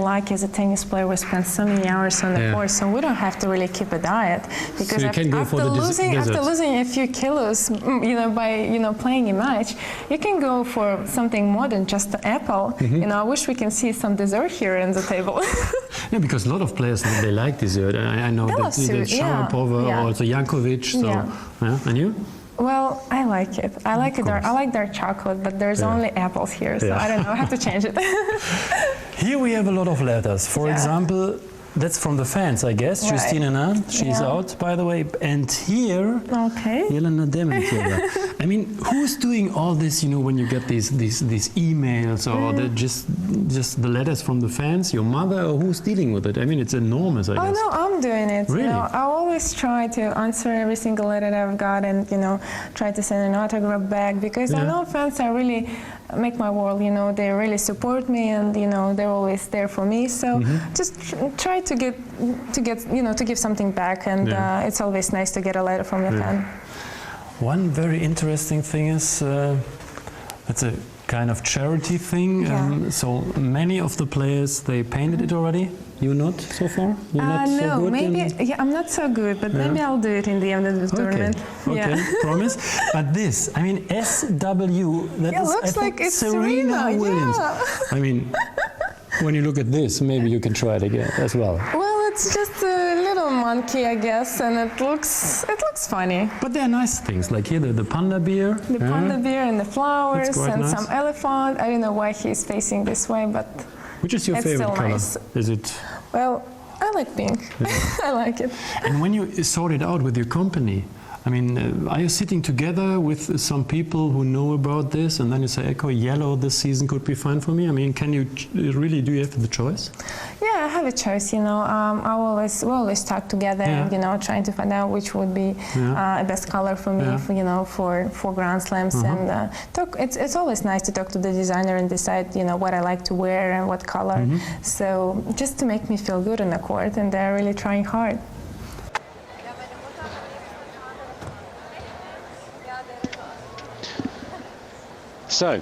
lucky as a tennis player. We spend so many hours on the court, so we don't have to really keep a diet. Because so after losing a few kilos, by playing a match, you can go for something more than just an apple. I wish we can see some dessert here on the table. Yeah, because a lot of players, they like dessert. I know that Sharapova, also Jankovic. So, and you? Well, I like it. I like dark chocolate, but there's only apples here, so I don't know. I have to change it. Here we have a lot of letters. For example, that's from the fans, I guess. Right. Justina Nan, she's out, by the way. And here, Jelena Dementieva. I mean, who's doing all this? When you get these emails or just the letters from the fans, your mother, or who's dealing with it? I mean, it's enormous, I guess. Oh no, I'm doing it. Really? I always try to answer every single letter that I've got, and try to send an autograph back, because I know fans are really make my world. They really support me, and they're always there for me. So just try to give something back, and it's always nice to get a letter from a fan. One very interesting thing is it's a kind of charity thing. So many of the players, they painted it already. You not so far? You're not so no, good maybe. I'm not so good, but maybe I'll do it in the end of the tournament. Okay, promise. But this, I mean, SW. That is, looks like it's Serena Williams. I mean, when you look at this, maybe you can try it again as well. Well, it's just a little monkey, I guess, and it looks funny. But there are nice things, like here the panda bear. The panda bear and the flowers and some elephant. I don't know why he's facing this way, but which is your favorite color? Nice. Is it? Well, I like pink. I like it. And when you sort it out with your company, I mean, are you sitting together with some people who know about this, and then you say, "Echo, yellow this season could be fine for me"? I mean, do you have the choice? Yeah, I have a choice. We always talk together, and trying to find out which would be a best color for me, for Grand Slams, and talk. It's always nice to talk to the designer and decide, what I like to wear and what color. So just to make me feel good on the court, and they're really trying hard. So,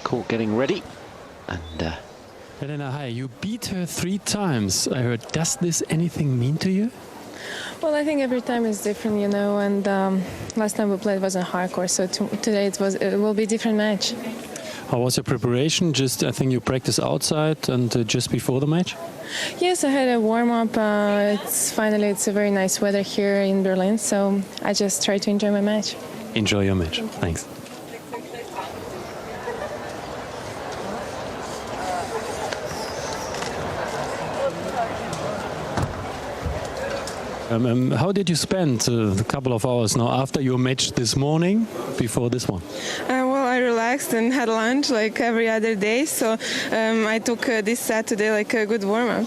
court getting ready, and Jelena, hi, you beat her 3 times, I heard. Does this anything mean to you? Well, I think every time is different, and last time we played was on hard court, so today it will be a different match. How was your preparation? I think you practiced outside and just before the match? Yes, I had a warm-up. It's a very nice weather here in Berlin, so I just try to enjoy my match. Enjoy your match. Thanks. How did you spend a couple of hours now after your match this morning, before this one? Well, I relaxed and had lunch like every other day, so I took this Saturday like a good warm-up.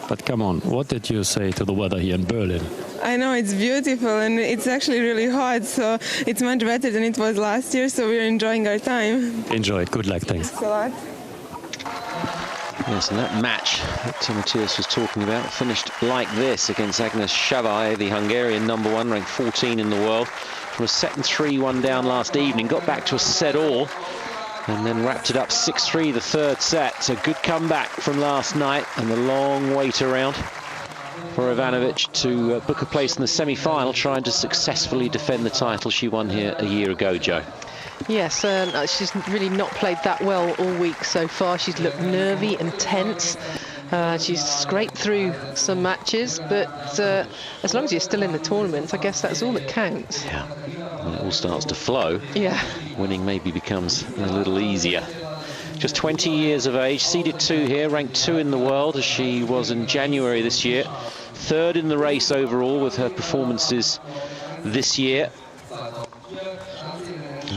But come on, what did you say to the weather here in Berlin? I know it's beautiful and it's actually really hot, so it's much better than it was last year, so we're enjoying our time. Enjoy it. Good luck. Thanks. Thanks a lot. Yes, and that match that Matthias was talking about finished like this against Agnes Savai, the Hungarian #1, ranked 14 in the world. From a set and 3-1 down last evening, got back to a set all, and then wrapped it up 6-3 the third set. So good comeback from last night, and the long wait around for Ivanovic to book a place in the semi-final, trying to successfully defend the title she won here a year ago, Joe. Yes, she's really not played that well all week so far. She's looked nervy and tense. She's scraped through some matches, but as long as you're still in the tournament, I guess that's all that counts. Yeah, when it all starts to flow, winning maybe becomes a little easier. Just 20 years of age, seeded 2 here, ranked 2 in the world, as she was in January this year. 3rd in the race overall with her performances this year.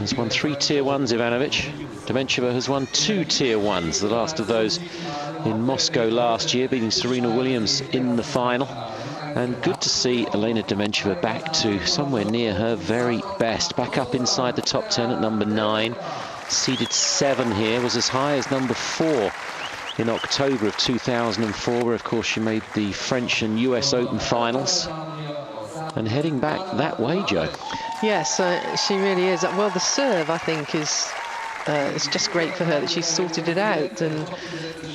Has won 3 Tier 1s, Ivanovic. Dementieva has won 2 Tier 1s, the last of those in Moscow last year, beating Serena Williams in the final. And good to see Elena Dementieva back to somewhere near her very best. Back up inside the top 10 at #9. Seeded 7 here, was as high as #4 in October of 2004, where of course she made the French and US Open finals. And heading back that way, Joe. Yes, she really is. Well, the serve, I think, is it's just great for her that she's sorted it out. And,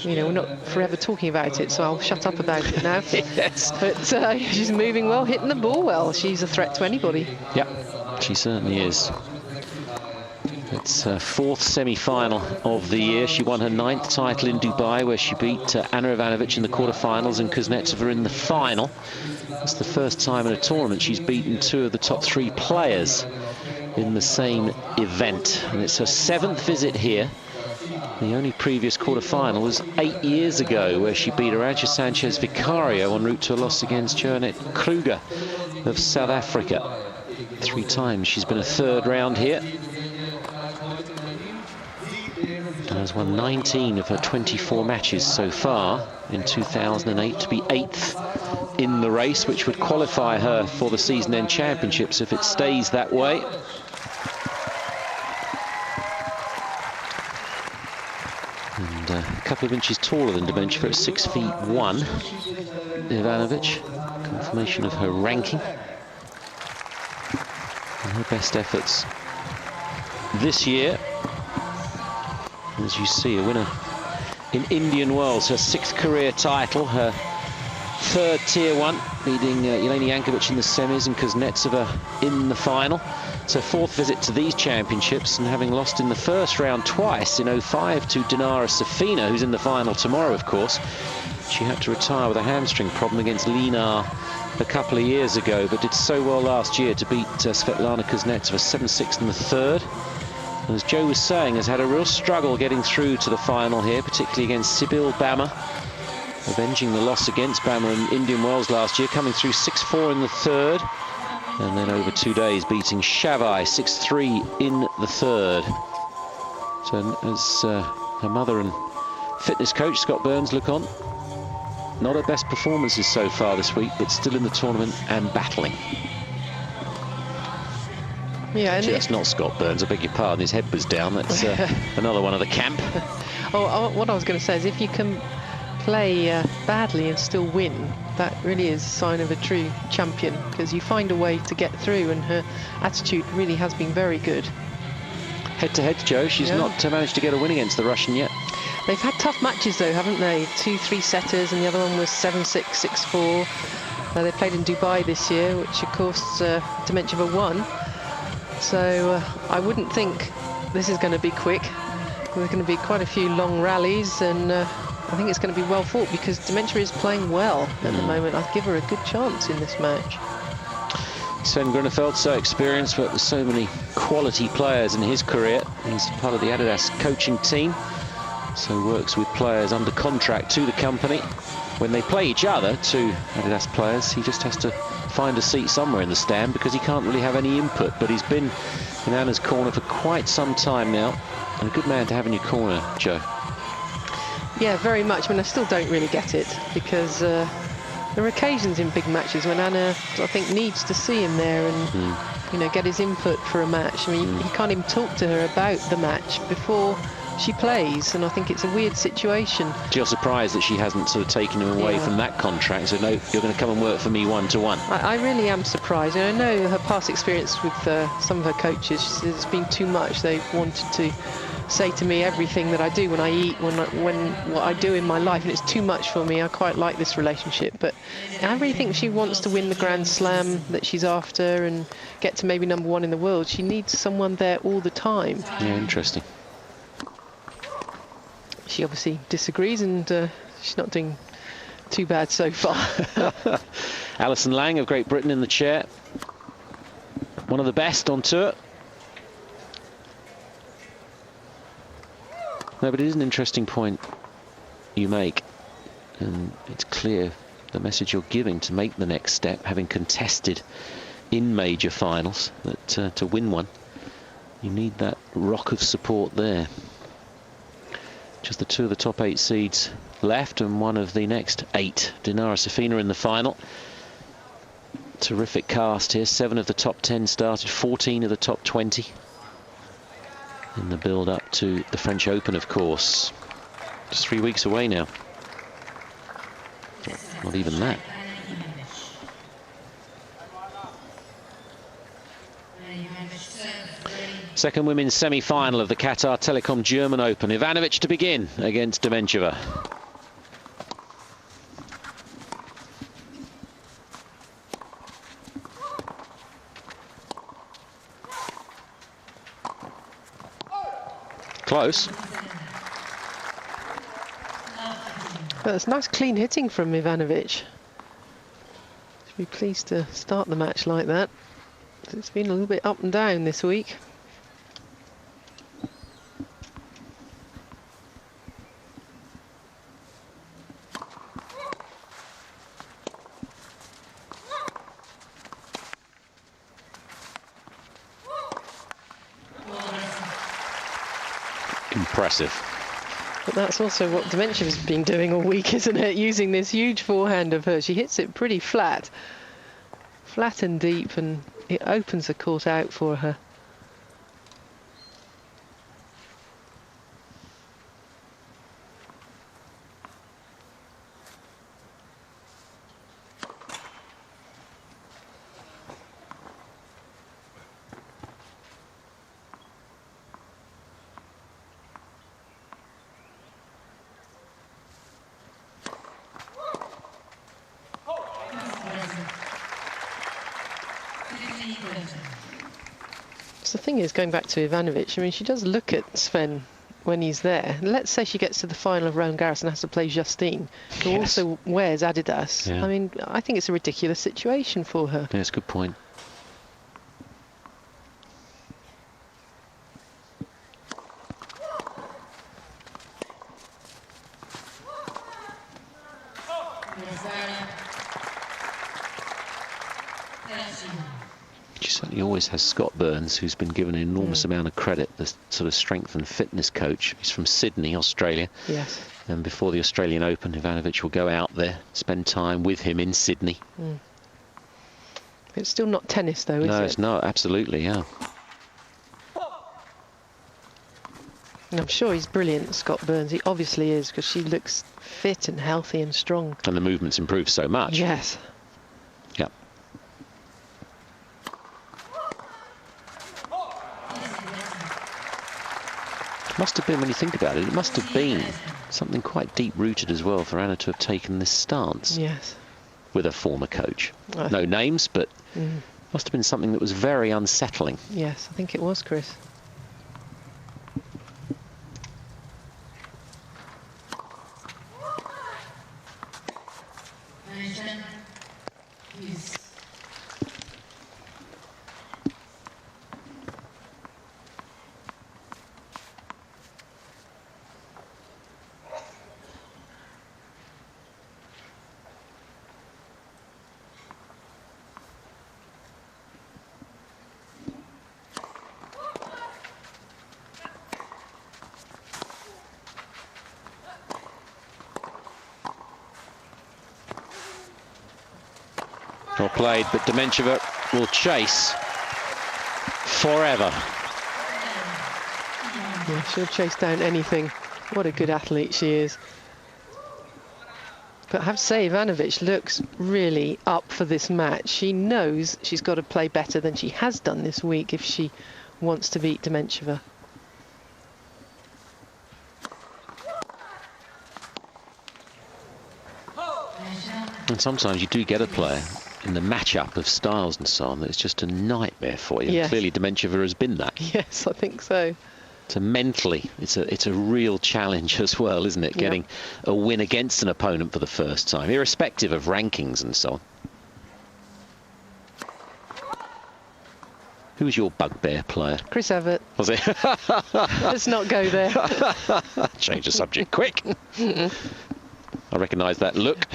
you know, we're not forever talking about it, so I'll shut up about it now. Yes. But she's moving well, hitting the ball well. She's a threat to anybody. Yeah, she certainly is. It's her 4th semi-final of the year. She won her 9th title in Dubai, where she beat Anna Ivanovic in the quarterfinals and Kuznetsova in the final. It's the first time in a tournament she's beaten 2 of the top 3 players in the same event. And it's her 7th visit here. The only previous quarterfinal was 8 years ago, where she beat Arantxa Sanchez Vicario en route to a loss against Joanette Kruger of South Africa. 3 times she's been a 3rd round here. And has won 19 of her 24 matches so far in 2008 to be 8th in the race, which would qualify her for the season-end championships if it stays that way. And a couple of inches taller than Dementieva at 6'1". Ivanovic, confirmation of her ranking and her best efforts this year. As you see, a winner in Indian Wells, her 6th career title, her 3rd Tier 1, beating Jelena Jankovic in the semis and Kuznetsova in the final. It's her 4th visit to these championships, and having lost in the first round twice in 05 to Dinara Safina, who's in the final tomorrow, of course. She had to retire with a hamstring problem against Linar a couple of years ago, but did so well last year to beat Svetlana Kuznetsova 7-6 in the 3rd. As Joe was saying, has had a real struggle getting through to the final here, particularly against Sibyl Bammer, avenging the loss against Bammer in Indian Wells last year, coming through 6-4 in the 3rd, and then over 2 days beating Shavai 6-3 in the 3rd. So as her mother and fitness coach Scott Burns look on, not her best performances so far this week, but still in the tournament and battling. Yeah, and just not Scott Burns, I beg your pardon, his head was down. That's another one of the camp. What I was going to say is, if you can play badly and still win, that really is a sign of a true champion, because you find a way to get through, and her attitude really has been very good. Head-to-head, Joe, she's not managed to get a win against the Russian yet. They've had tough matches though, haven't they? 2 3-setters, and the other one was 7-6, 6-4. They played in Dubai this year, which of course Dementieva won. So I wouldn't think this is going to be quick. There's going to be quite a few long rallies, and I think it's going to be well fought, because Dementieva is playing well at the moment. I'd give her a good chance in this match. Sven Grunefeld, so experienced, but with so many quality players in his career. He's part of the Adidas coaching team, so works with players under contract to the company. When they play each other, 2 Adidas players, he just has to find a seat somewhere in the stand, because he can't really have any input. But he's been in Anna's corner for quite some time now, and a good man to have in your corner, Joe. Yeah, very much. I mean, I still don't really get it, because there are occasions in big matches when Anna, I think, needs to see him there and you know, get his input for a match. I mean, he can't even talk to her about the match before she plays, and I think it's a weird situation. You're surprised that she hasn't sort of taken him away from that contract, so no, you're going to come and work for me one-to-one. I really am surprised, and I know her past experience with some of her coaches, it's been too much. They've wanted to say to me everything that I do when I eat, when what I do in my life, and it's too much for me. I quite like this relationship, but I really think she wants to win the Grand Slam that she's after and get to maybe #1 in the world. She needs someone there all the time. Yeah, interesting. She obviously disagrees, and she's not doing too bad so far. Alison Lang of Great Britain in the chair. One of the best on tour. No, but it is an interesting point you make, and it's clear the message you're giving to make the next step, having contested in major finals, that to win one, you need that rock of support there. Just the 2 of the top 8 seeds left, and one of the next 8. Dinara Safina in the final. Terrific cast here. 7 of the top 10 started, 14 of the top 20. In the build-up to the French Open, of course. Just 3 weeks away now. Not even that. Second women's semi-final of the Qatar Telecom German Open. Ivanovic to begin against Dementieva. Close. That's nice clean hitting from Ivanovic. Should be pleased to start the match like that. It's been a little bit up and down this week. Impressive. But that's also what Dementieva's been doing all week, isn't it? Using this huge forehand of hers. She hits it pretty flat and deep, and it opens the court out for her. So the thing is, going back to Ivanovic, I mean, she does look at Sven when he's there. Let's say she gets to the final of Roland Garros and has to play Justine, who also wears Adidas. Yeah. I mean, I think it's a ridiculous situation for her. Yeah, that's a good point. She certainly always has Scott Burns, who's been given an enormous amount of credit, the sort of strength and fitness coach. He's from Sydney, Australia. Yes. And before the Australian Open, Ivanovic will go out there, spend time with him in Sydney. It's still not tennis, though, is it? No, it's not, absolutely, yeah. And I'm sure he's brilliant, Scott Burns. He obviously is, because she looks fit and healthy and strong. And the movement's improved so much. Yes. Yeah. Must have been, when you think about it, it must have been something quite deep-rooted as well for Anna to have taken this stance. Yes. With a former coach. No names, but must have been something that was very unsettling. Yes, I think it was, Chris. Well played, but Dementieva will chase forever. Yeah, she'll chase down anything. What a good athlete she is. But I have to say, Ivanovic looks really up for this match. She knows she's got to play better than she has done this week if she wants to beat Dementieva. And sometimes you do get a player in the matchup of styles and so on that it's just a nightmare for you. Yes. Clearly Dementieva has been that. Yes, I think so. So mentally, it's a real challenge as well, isn't it? Yep. Getting a win against an opponent for the first time, irrespective of rankings and so on. Who was your bugbear player? Chris Evert. Was it? Let's not go there. Change the subject quick. I recognise that look.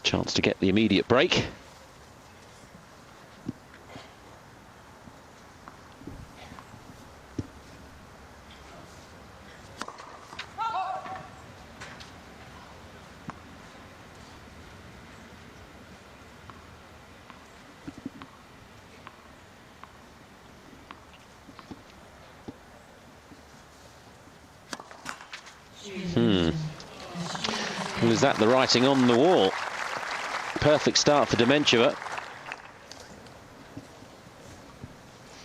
Chance to get the immediate break. Well, is that the writing on the wall? Perfect start for Dementieva.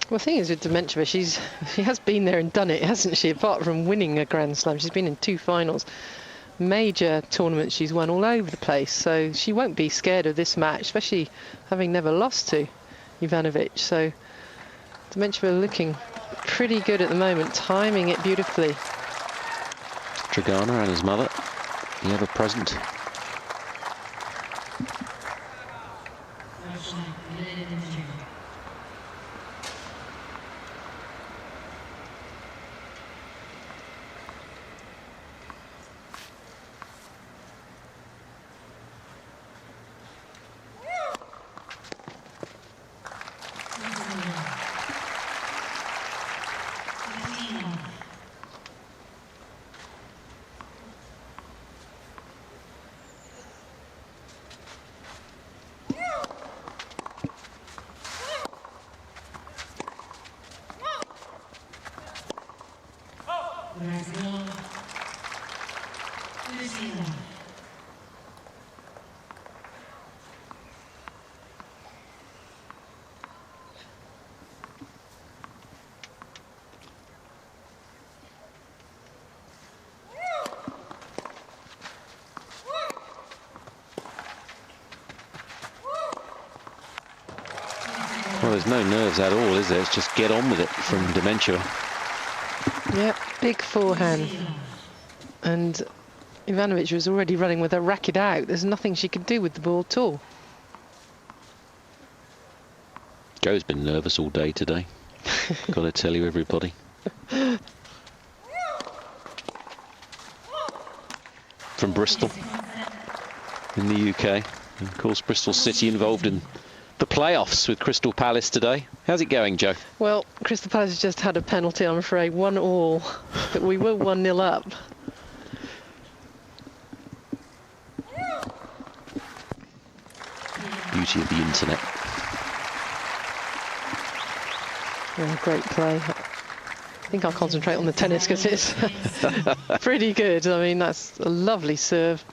Well, the thing is with Dementieva, she has been there and done it, hasn't she? Apart from winning a Grand Slam, she's been in 2 finals. Major tournaments she's won all over the place, so she won't be scared of this match, especially having never lost to Ivanovic. So Dementieva looking pretty good at the moment, timing it beautifully. Dragana and his mother, the ever present. Well, there's no nerves at all, is there? It's just get on with it from Dementieva. Yep, big forehand. And Ivanovic was already running with her racket out. There's nothing she could do with the ball at all. Joe's been nervous all day today. Got to tell you, everybody. From Bristol in the UK. And of course, Bristol City involved in the playoffs with Crystal Palace today. How's it going, Joe? Well, Crystal Palace has just had a penalty, I'm afraid, 1-1, but we were 1-0 up. Beauty of the internet. Oh, great play. I think I'll concentrate on the tennis because it's pretty good. I mean, that's a lovely serve.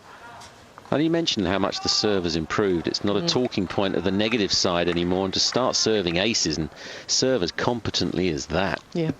And you mentioned how much the serve has improved. It's not a talking point of the negative side anymore, and to start serving aces and serve as competently as that. Yeah.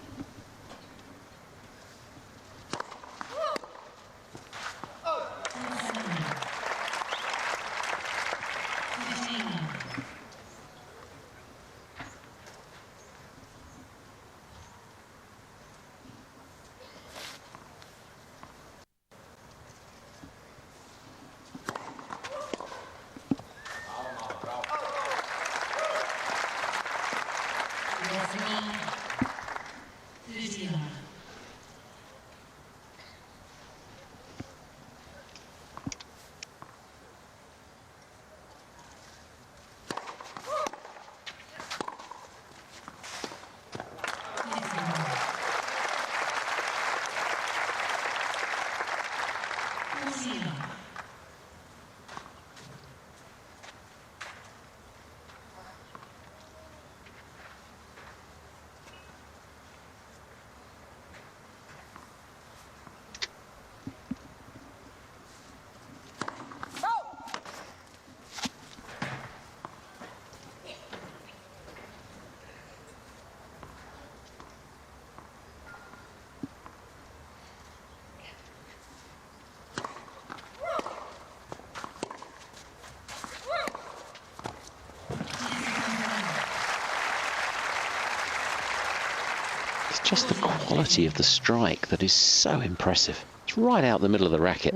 It's just the quality of the strike that is so impressive. It's right out the middle of the racket.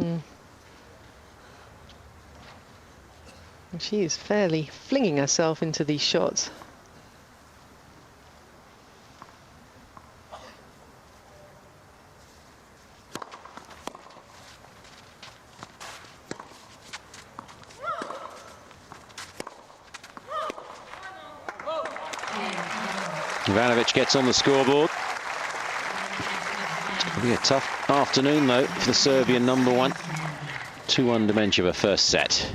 She is fairly flinging herself into these shots. Ivanovic gets on the scoreboard. It'll be a tough afternoon, though, for the Serbian number 1. 2-1 Dementieva first set.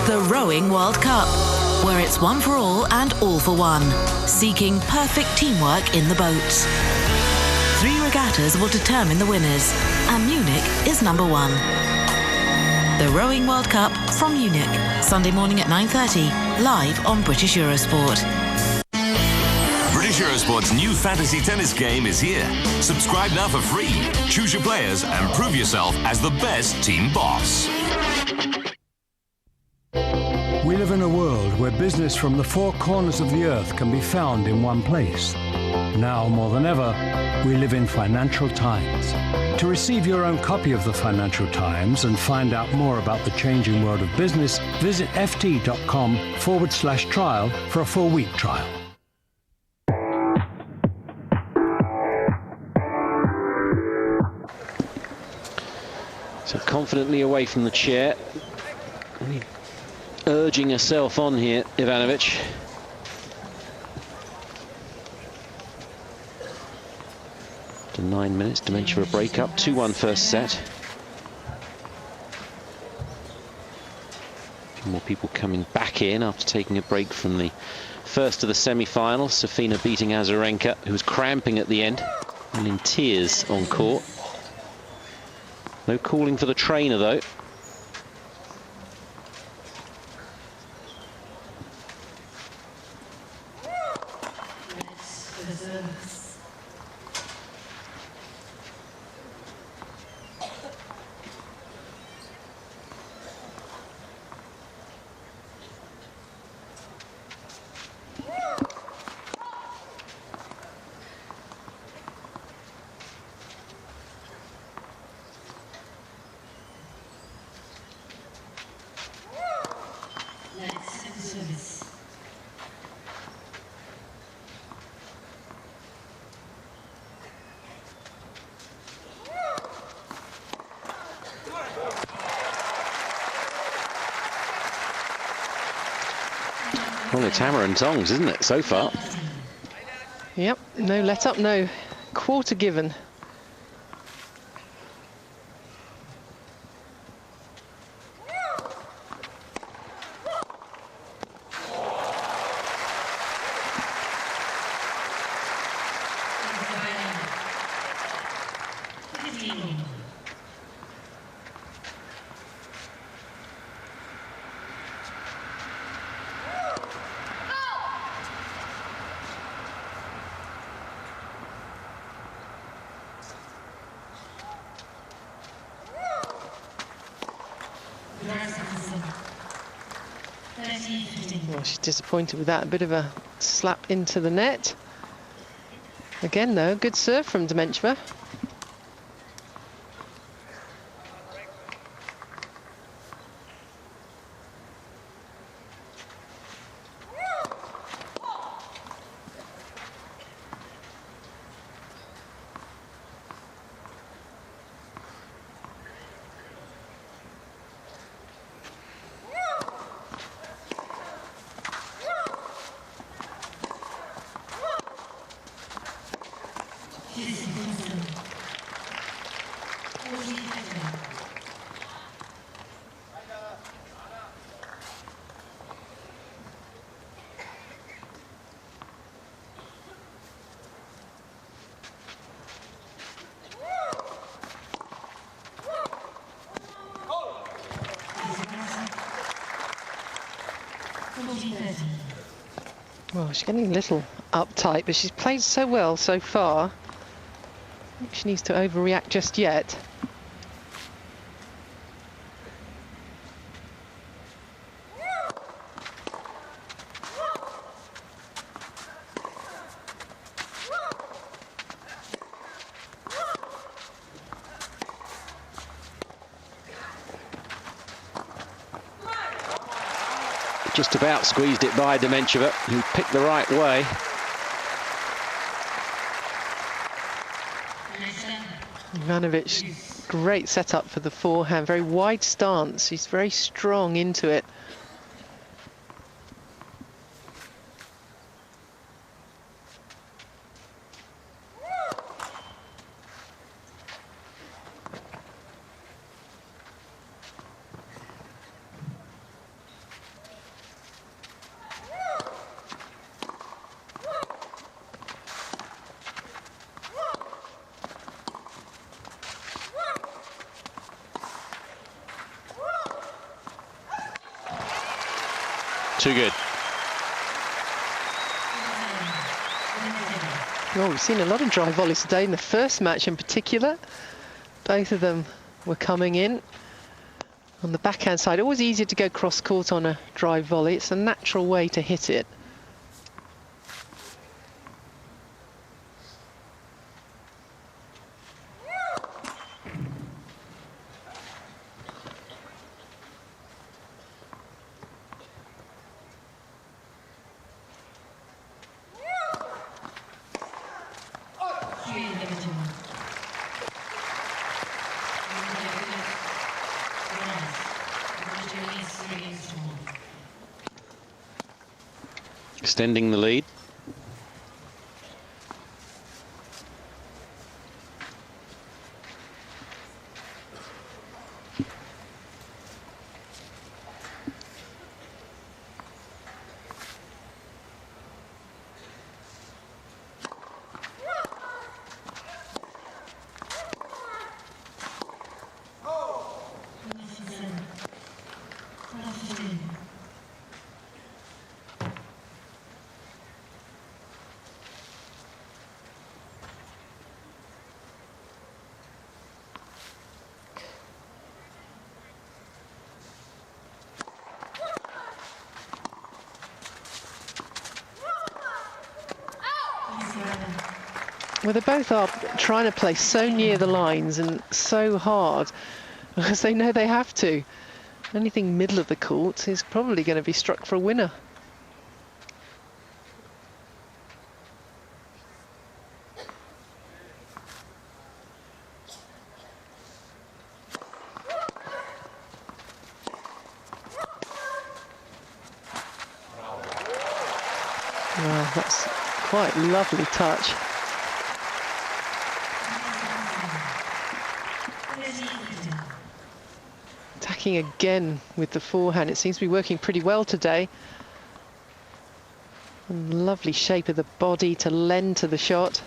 The Rowing World Cup. where it's one for all and all for one, seeking perfect teamwork in the boats. 3 regattas will determine the winners, and Munich is number 1. The Rowing World Cup from Munich, Sunday morning at 9:30, live on British Eurosport. British Eurosport's new fantasy tennis game is here. Subscribe now for free. Choose your players and prove yourself as the best team boss. We live in a world where business from the 4 corners of the earth can be found in one place. Now more than ever, we live in Financial Times. To receive your own copy of the Financial Times and find out more about the changing world of business, visit ft.com/trial for a 4-week trial. So confidently away from the chair, urging herself on here, Ivanovic. To 9 minutes, Dementieva break up, 2-1 first set. A few more people coming back in after taking a break from the first of the semi-finals. Safina beating Azarenka, who was cramping at the end and in tears on court. No calling for the trainer, though. Well, it's hammer and tongs, isn't it, so far? Yep, no let up, no quarter given. Well, she's disappointed with that. A bit of a slap into the net. Again, though, good serve from Dementieva. Well, she's getting a little uptight, but she's played so well so far. I think she needs to overreact just yet. Just about squeezed it by Dementieva, who picked the right way. Ivanovic, great setup for the forehand, very wide stance. He's very strong into it. Too good. Well, we've seen a lot of dry volleys today. In the first match in particular, both of them were coming in on the backhand side. Always easier to go cross court on a dry volley. It's a natural way to hit it. Extending the lead. Well, they both are trying to play so near the lines and so hard because they know they have to. Anything middle of the court is probably going to be struck for a winner. Wow, that's quite a lovely touch. Attacking again with the forehand. It seems to be working pretty well today. And lovely shape of the body to lend to the shot.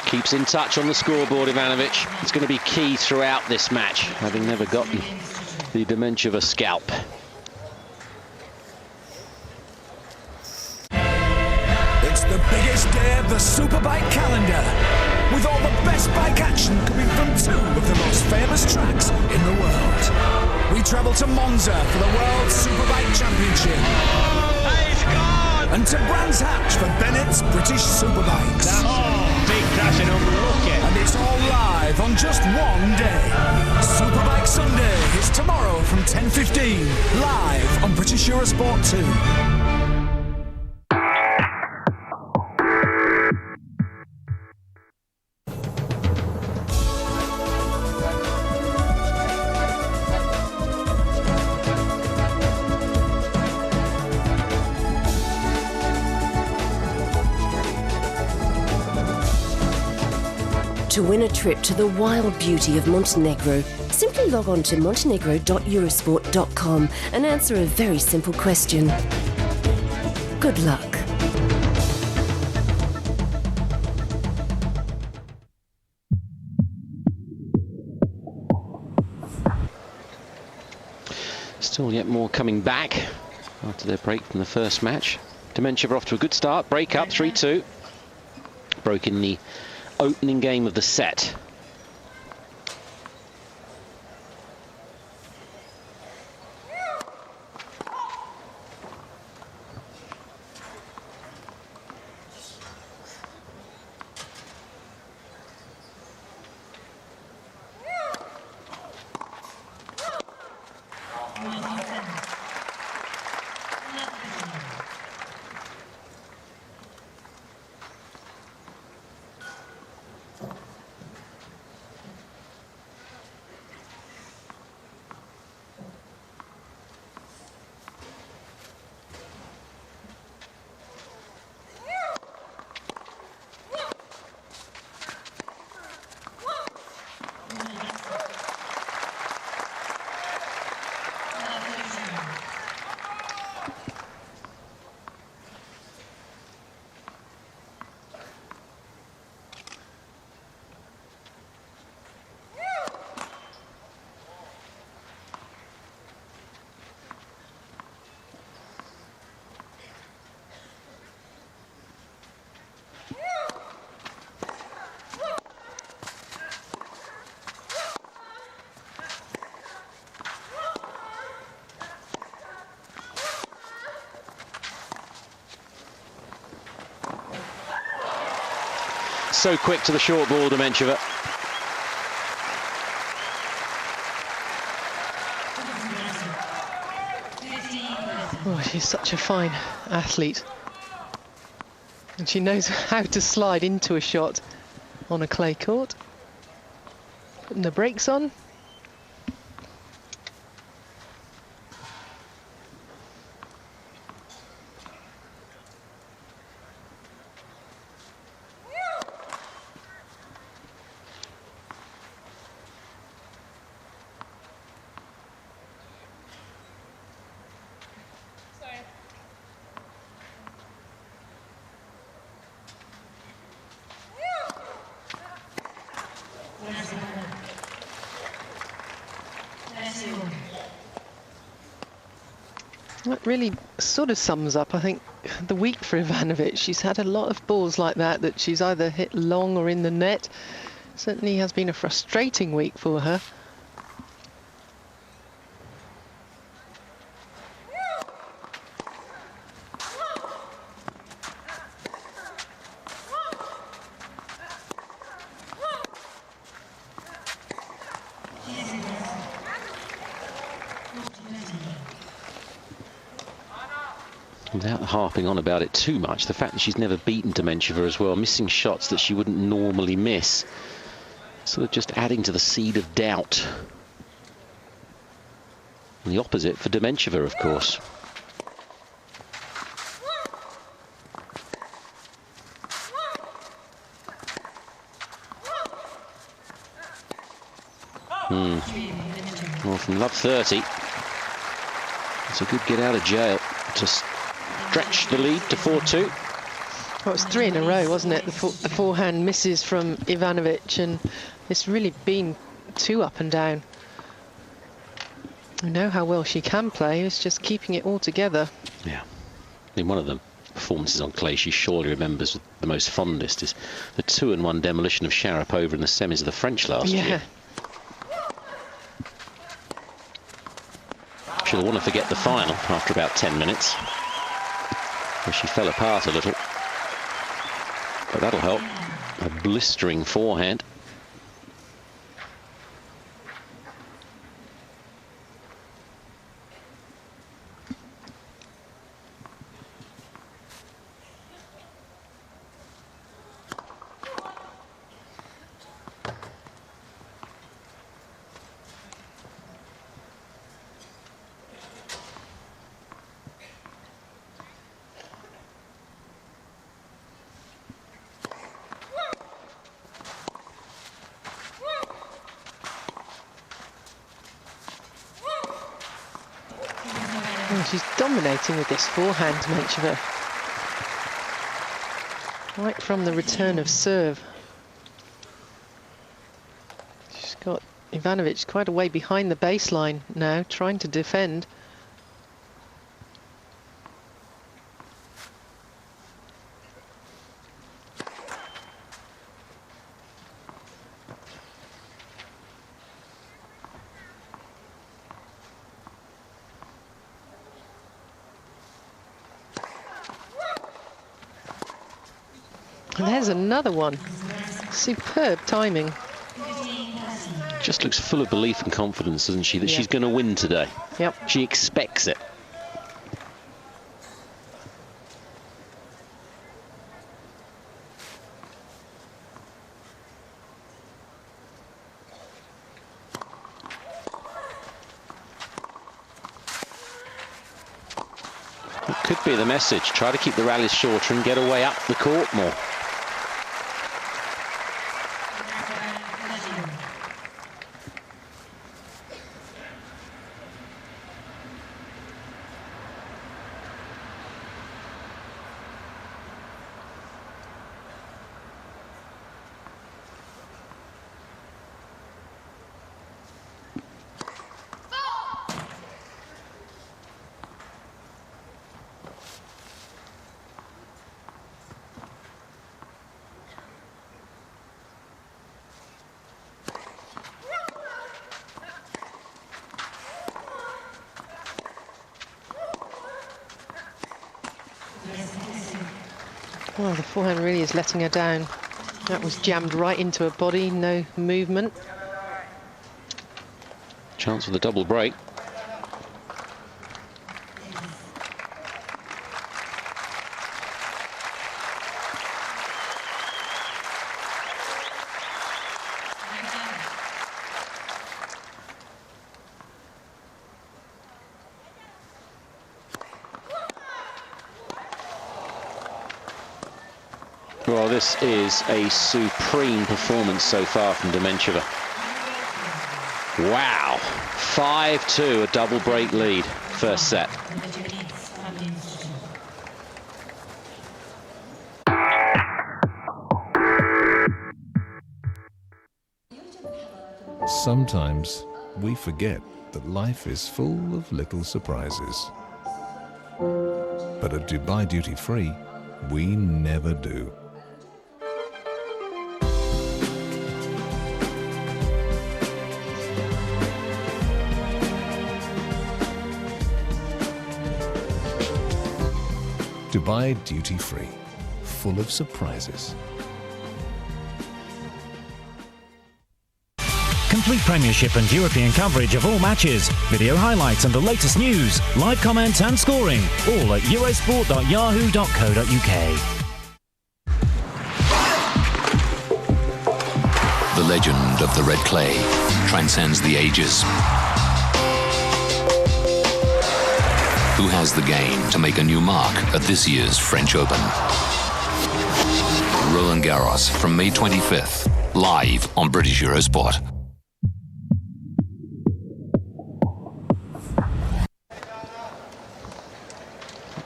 Keeps in touch on the scoreboard, Ivanovic. It's going to be key throughout this match, having never gotten the Dementieva scalp. It's the biggest day of the Superbike calendar, with all the best bike action coming from two of the most famous tracks in the world. We travel to Monza for the World Superbike Championship. He's gone! And to Brands Hatch for Bennett's British Superbikes. Big crashing unlucky. And it's all live on just one day. Superbike Sunday is tomorrow from 10:15, live on British Eurosport 2. To win a trip to the wild beauty of Montenegro, simply log on to montenegro.eurosport.com and answer a very simple question. Good luck. Still yet more coming back after their break from the first match. Dementieva off to a good start, break up 3-2. Broke in the opening game of the set. So quick to the short ball, Dementieva. Oh, she's such a fine athlete. And she knows how to slide into a shot on a clay court. Putting the brakes on. That really sort of sums up, I think, the week for Ivanovic. She's had a lot of balls like that she's either hit long or in the net. Certainly has been a frustrating week for her. Without harping on about it too much, the fact that she's never beaten Dementieva as well, missing shots that she wouldn't normally miss, sort of just adding to the seed of doubt. And the opposite for Dementieva, of course. Well, from love 30, it's a good get out of jail to stretch the lead to 4-2. Well, it's 3 in a row, wasn't it? The forehand misses from Ivanovic, and it's really been 2 up and down. I know how well she can play, it's just keeping it all together. Yeah. In one of the performances on clay she surely remembers the most fondest is the 2-1 demolition of Sharapova in the semis of the French last year. She'll want to forget the final after about 10 minutes, where she fell apart a little. But that'll help. A blistering forehand. She's dominating with this forehand, Dementieva. Right from the return of serve. She's got Ivanovic quite a way behind the baseline now, trying to defend. And there's another one. Superb timing. Just looks full of belief and confidence, doesn't she, that Yeah. she's going to win today. Yep. She expects it. It could be the message. Try to keep the rallies shorter and get away up the court more. Oh, the forehand really is letting her down. That was jammed right into her body, no movement. Chance for the double break. Well, this is a supreme performance so far from Dementieva. Wow, 5-2, a double break lead, first set. Sometimes we forget that life is full of little surprises. But at Dubai Duty Free, we never do. Dubai Duty Free, full of surprises. Complete Premiership and European coverage of all matches, video highlights and the latest news, live comments and scoring, all at eurosport.yahoo.co.uk. The legend of the red clay transcends the ages. Who has the game to make a new mark at this year's French Open? Roland Garros from May 25th, live on British Eurosport.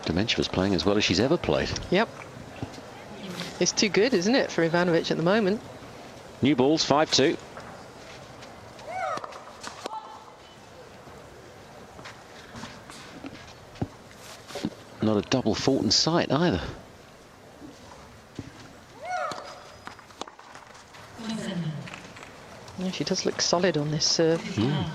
Dementieva's playing as well as she's ever played. Yep. It's too good, isn't it, for Ivanovic at the moment? New balls, 5-2. Not a double fault in sight either. Yeah, she does look solid on this serve. Mm.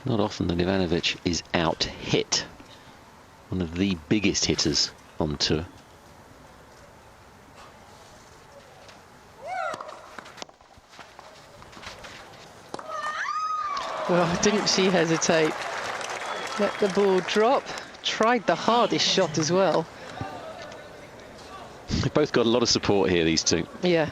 Not often that Ivanovic is out-hit. One of the biggest hitters on tour. Well, didn't she hesitate? Let the ball drop. Tried the hardest shot as well. They've both got a lot of support here, these two. Yeah.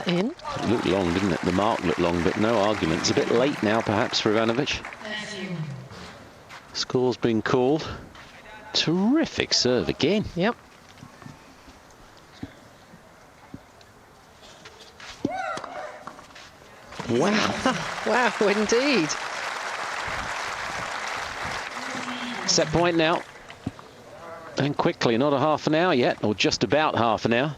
in. It looked long, didn't it? The mark looked long, but no argument. It's a bit late now, perhaps, for Ivanovic. Score's been called. Terrific serve again. Yep. Wow. Wow, indeed. Set point now. And quickly, not a half an hour yet, or just about half an hour.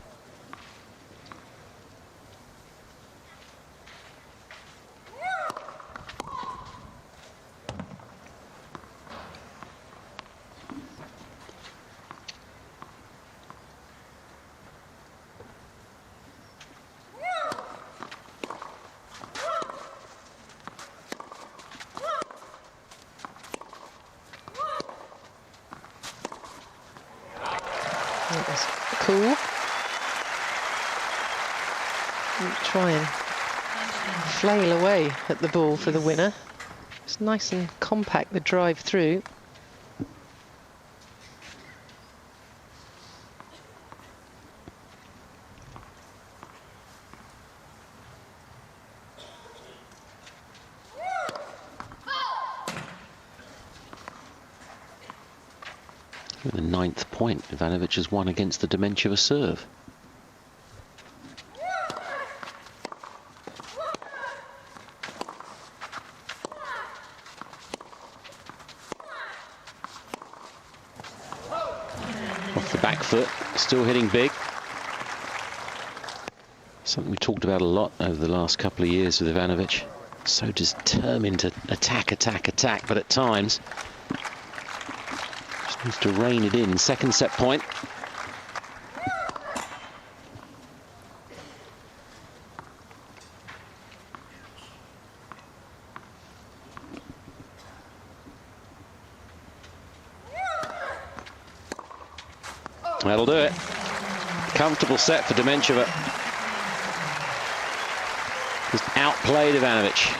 That was cool. Try and flail away at the ball for the winner. It's nice and compact, the drive through. With the 9th point, Ivanovic has won against the Dementieva serve. Off the back foot, still hitting big. Something we talked about a lot over the last couple of years with Ivanovic. So determined to attack, attack, attack, but at times just needs to rein it in. Second set point. That'll do it. Comfortable set for Dementieva. Just outplayed Ivanovic.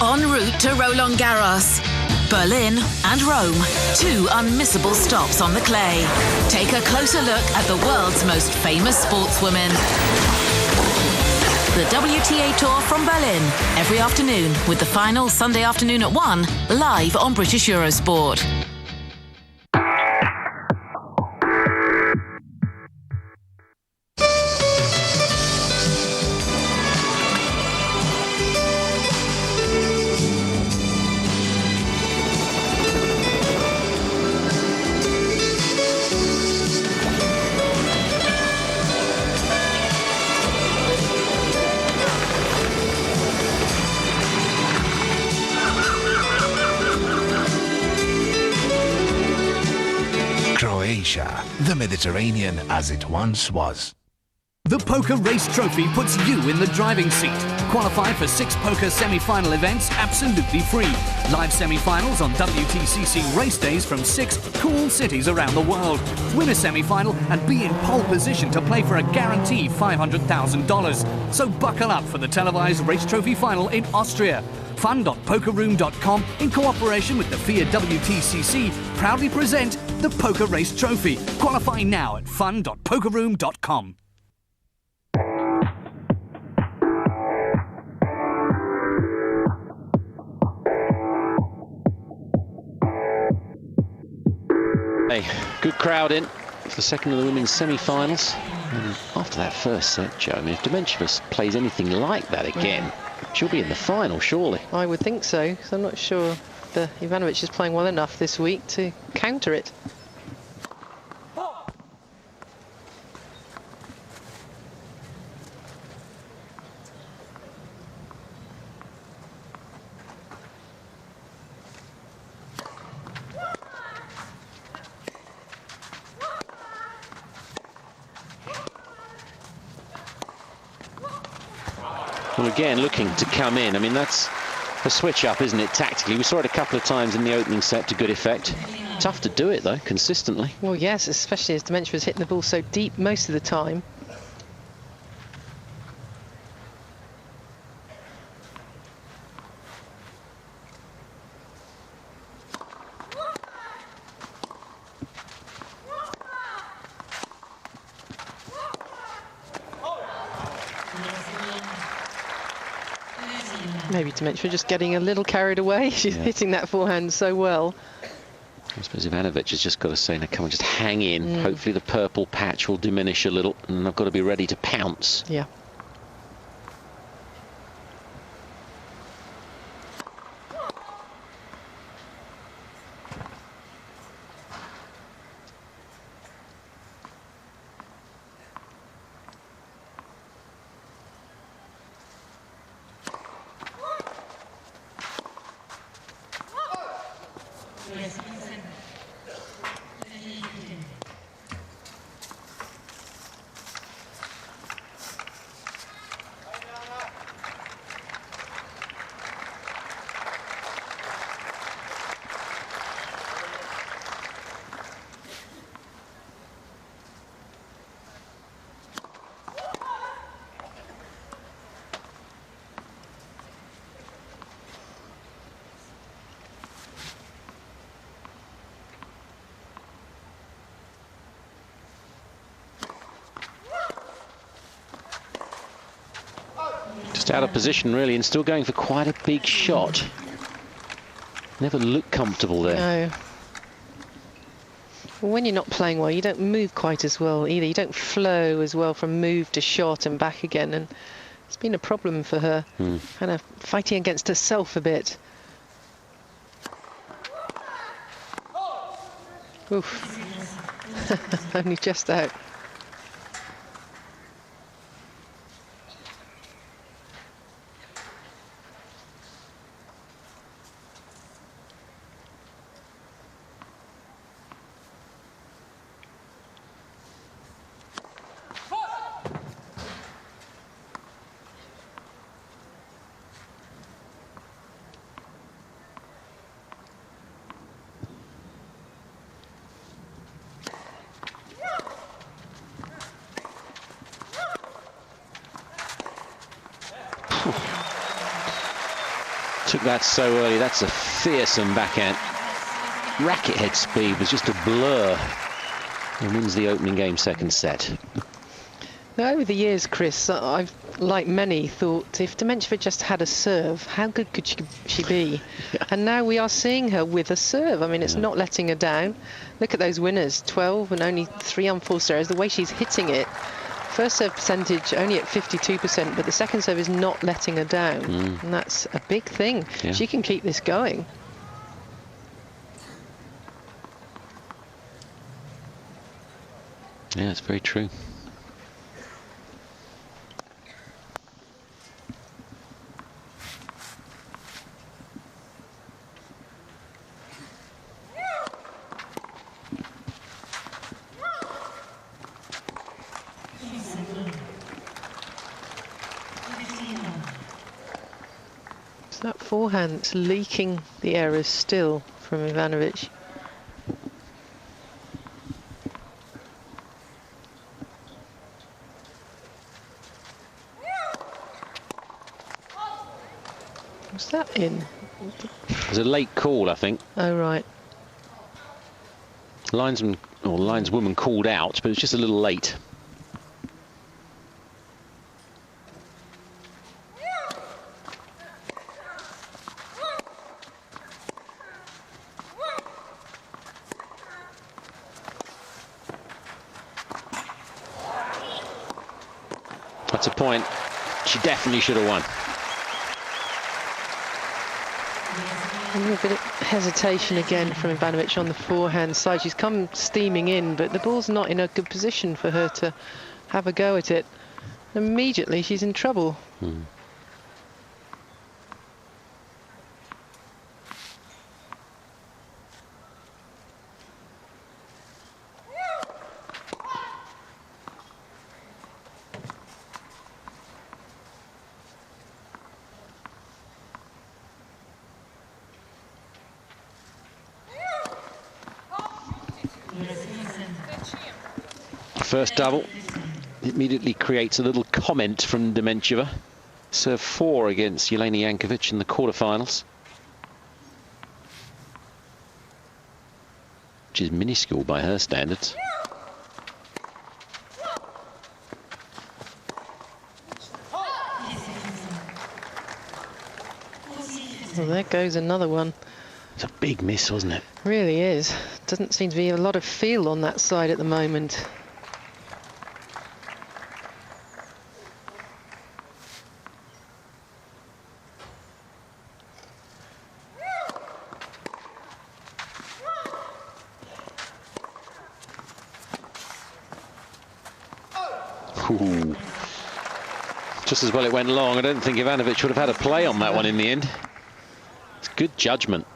En route to Roland Garros, Berlin and Rome, two unmissable stops on the clay. Take a closer look at the world's most famous sportswomen. The WTA Tour from Berlin, every afternoon, with the final Sunday afternoon at 1, live on British Eurosport. Croatia, the Mediterranean as it once was. The Poker Race Trophy puts you in the driving seat. Qualify for 6 poker semi-final events absolutely free. Live semi-finals on WTCC race days from 6 cool cities around the world. Win a semi-final and be in pole position to play for a guaranteed $500,000. So buckle up for the televised Race Trophy final in Austria. Fun.pokerroom.com, in cooperation with the FIA WTCC, proudly present the Poker Race Trophy. Qualify now at fun.pokerroom.com. Hey, good crowd in for the second of the women's semi-finals. And after that first set, Joe, I mean, if Dementieva plays anything like that again, she'll be in the final, surely. I would think so, because I'm not sure Ivanovic is playing well enough this week to counter it. Well, again, looking to come in. I mean, that's a switch up, isn't it, tactically? We saw it a couple of times in the opening set to good effect. Tough to do it, though, consistently. Well, yes, especially as Dementieva's hitting the ball so deep most of the time. Maybe Dementieva just getting a little carried away. She's hitting that forehand so well. I suppose Ivanovic has just got to say, now come on, just hang in. Hopefully the purple patch will diminish a little, and I've got to be ready to pounce. Yeah. Just out of position, really, and still going for quite a big shot. Never looked comfortable there. No. When you're not playing well, you don't move quite as well either. You don't flow as well from move to shot and back again. And it's been a problem for her, kind of fighting against herself a bit. Oof. Only just out. Took that so early. That's a fearsome backhand. Racket head speed was just a blur. And wins the opening game second set. Now, over the years, Chris, I've, like many, thought if Dementieva just had a serve, how good could she be? Yeah. And now we are seeing her with a serve. I mean, it's not letting her down. Look at those winners, 12 and only 3 on full serves. The way she's hitting it. First serve percentage only at 52%, but the second serve is not letting her down. And that's a big thing. Yeah. She can keep this going. Yeah, it's very true. That forehand leaking the errors still from Ivanovic. Was that in? It was a late call, I think. Oh, right. Linesman or lineswoman called out, but it was just a little late. That's a point. She definitely should have won. A little bit of hesitation again from Ivanovic on the forehand side. She's come steaming in, but the ball's not in a good position for her to have a go at it. Immediately, she's in trouble. First double immediately creates a little comment from Dementieva. Serve 4 against Jelena Jankovic in the quarterfinals, which is minuscule by her standards. Well, there goes another one. It's a big miss, wasn't it? Really is. Doesn't seem to be a lot of feel on that side at the moment. Ooh. Just as well it went long. I don't think Ivanovic would have had a play on that one in the end. It's good judgment.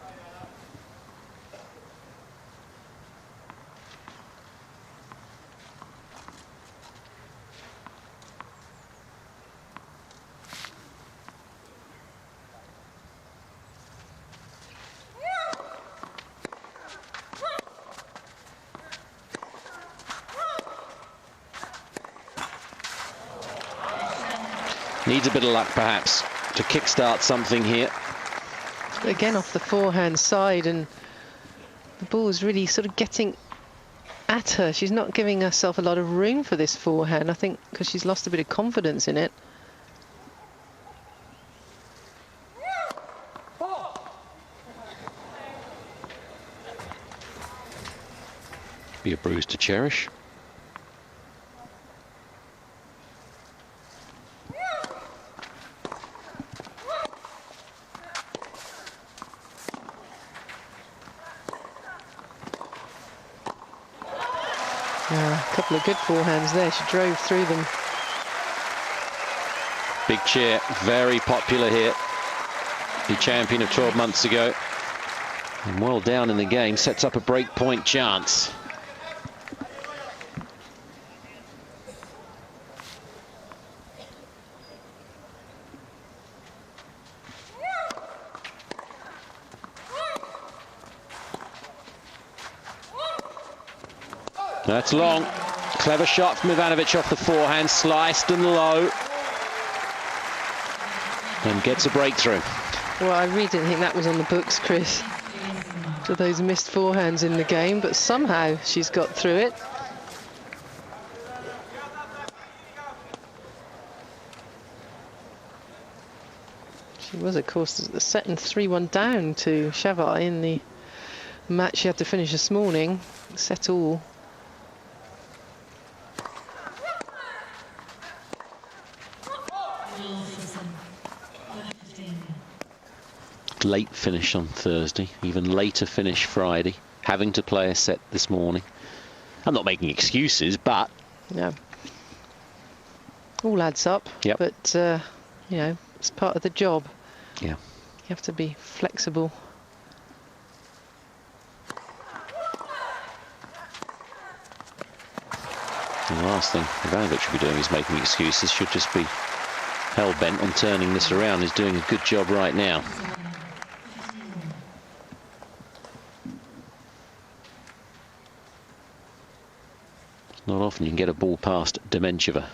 Needs a bit of luck, perhaps, to kickstart something here. Again, off the forehand side, and the ball is really sort of getting at her. She's not giving herself a lot of room for this forehand, I think, because she's lost a bit of confidence in it. Be a bruise to cherish. A couple of good forehands there. She drove through them. Big chair, very popular here. The champion of 12 months ago. And well down in the game, sets up a break point chance. That's long. Clever shot from Ivanovic off the forehand, sliced and low. And gets a breakthrough. Well, I really didn't think that was on the books, Chris, to those missed forehands in the game, but somehow she's got through it. She was, of course, setting 3-1 down to Chavai in the match she had to finish this morning. Set all. Late finish on Thursday, even later finish Friday, having to play a set this morning. I'm not making excuses, but... No. All adds up, yep. But, you know, it's part of the job. Yeah. You have to be flexible. The last thing Ivanovic should be doing is making excuses. Should just be hell-bent on turning this around. He's doing a good job right now. Not often you can get a ball past Dementieva.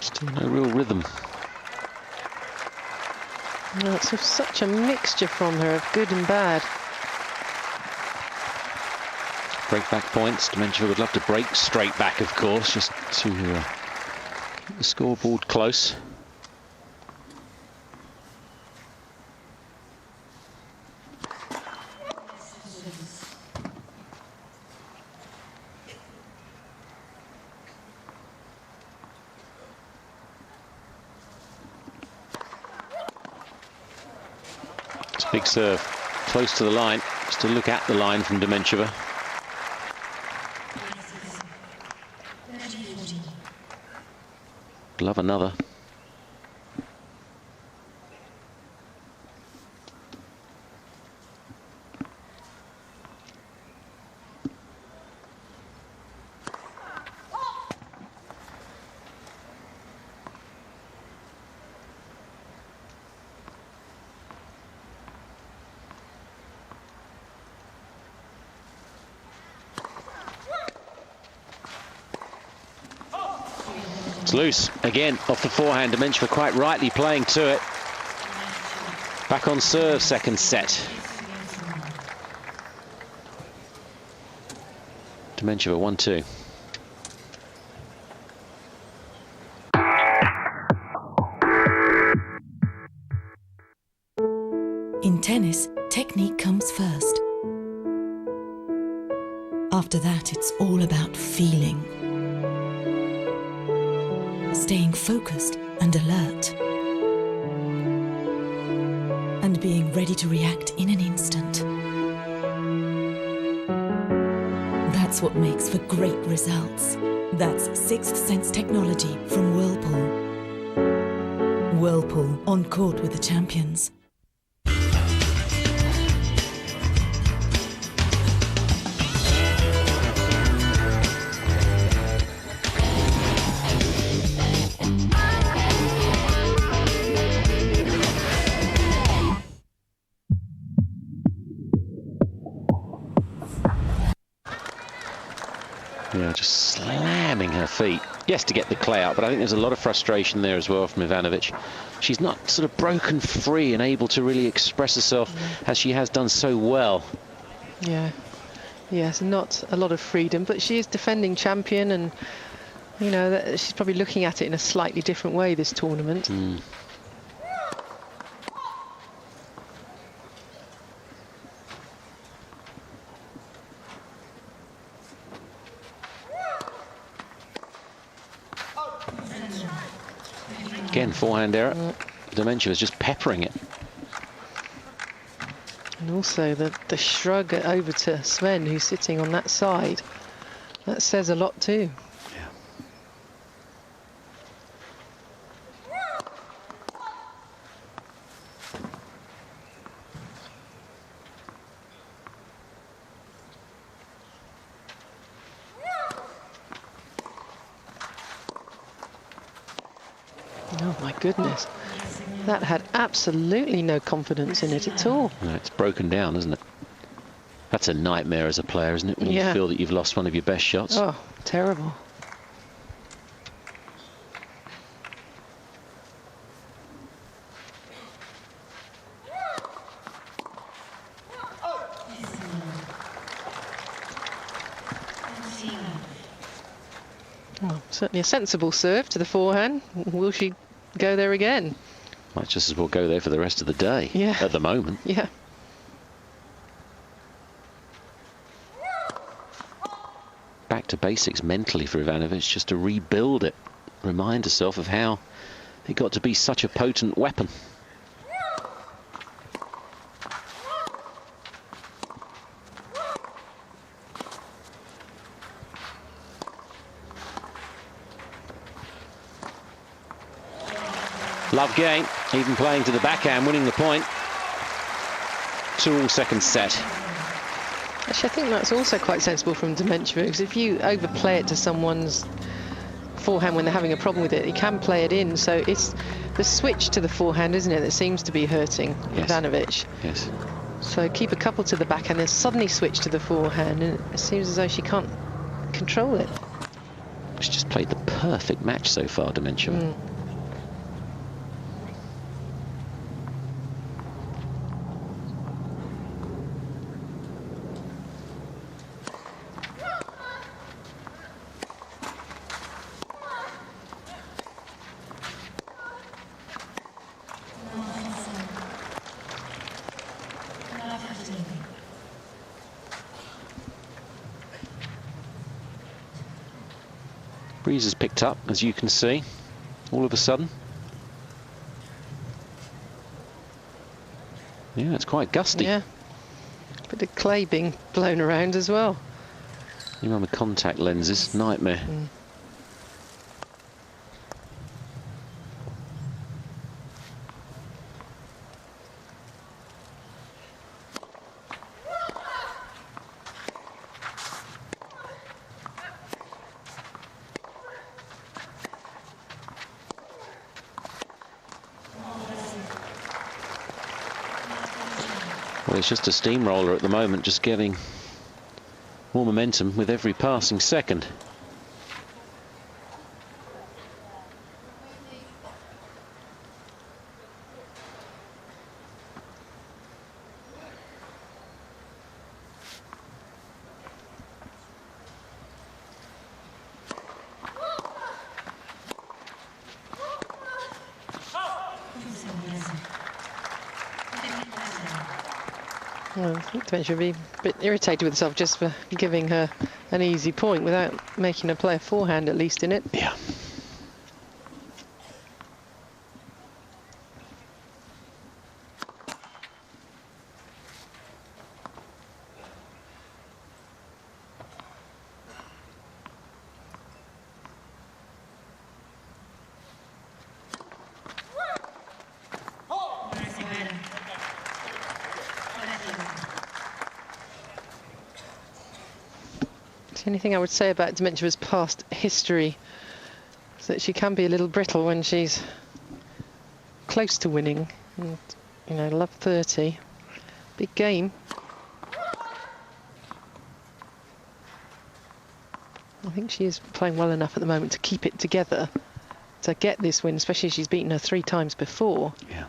Still no real rhythm. No, it's such a mixture from her of good and bad. Break back points. Dementieva would love to break straight back, of course, just to keep the scoreboard close. It's a big serve. Close to the line. Just to look at the line from Dementieva. Love another. It's loose again off the forehand. Dementieva quite rightly playing to it. Back on serve, second set. Dementieva 1-2. In tennis, technique comes first. After that, it's all about feeling. Staying focused and alert. And being ready to react in an instant. That's what makes for great results. That's Sixth Sense technology from Whirlpool. Whirlpool, on court with the champions. Yeah, just slamming her feet. Yes, to get the clay out, but I think there's a lot of frustration there as well from Ivanovic. She's not sort of broken free and able to really express herself as she has done so well. Yeah, yes, not a lot of freedom, but she is defending champion, and you know she's probably looking at it in a slightly different way this tournament. Again, forehand error. Dementieva is just peppering it. And also the shrug over to Sven, who's sitting on that side. That says a lot too. Oh my goodness, that had absolutely no confidence in it at all. No, it's broken down, isn't it? That's a nightmare as a player, isn't it? When you feel that you've lost one of your best shots. Oh, terrible. Well, certainly a sensible serve to the forehand. Will she go there again? Might just as well go there for the rest of the day. Yeah. At the moment. Yeah. Back to basics mentally for Ivanovic, just to rebuild it. Remind herself of how it got to be such a potent weapon. Love game, even playing to the backhand, winning the point. 2-all second set. Actually, I think that's also quite sensible from Dementieva, because if you overplay it to someone's forehand when they're having a problem with it, you can play it in. So it's the switch to the forehand, isn't it, that seems to be hurting Ivanovic. Yes. So keep a couple to the backhand, then suddenly switch to the forehand, and it seems as though she can't control it. She's just played the perfect match so far, Dementieva. Breeze has picked up, as you can see, all of a sudden. Yeah, it's quite gusty. Yeah. Bit of clay being blown around as well. Even with contact lenses, nightmare. Well, it's just a steamroller at the moment, just getting more momentum with every passing second. Well, I think Dementieva would be a bit irritated with herself just for giving her an easy point without making her play a forehand, at least in it. Yeah. The only thing I would say about Dementieva's past history is that she can be a little brittle when she's close to winning. And, you know, love 30. Big game. I think she is playing well enough at the moment to keep it together to get this win, especially as she's beaten her 3 times before. Yeah.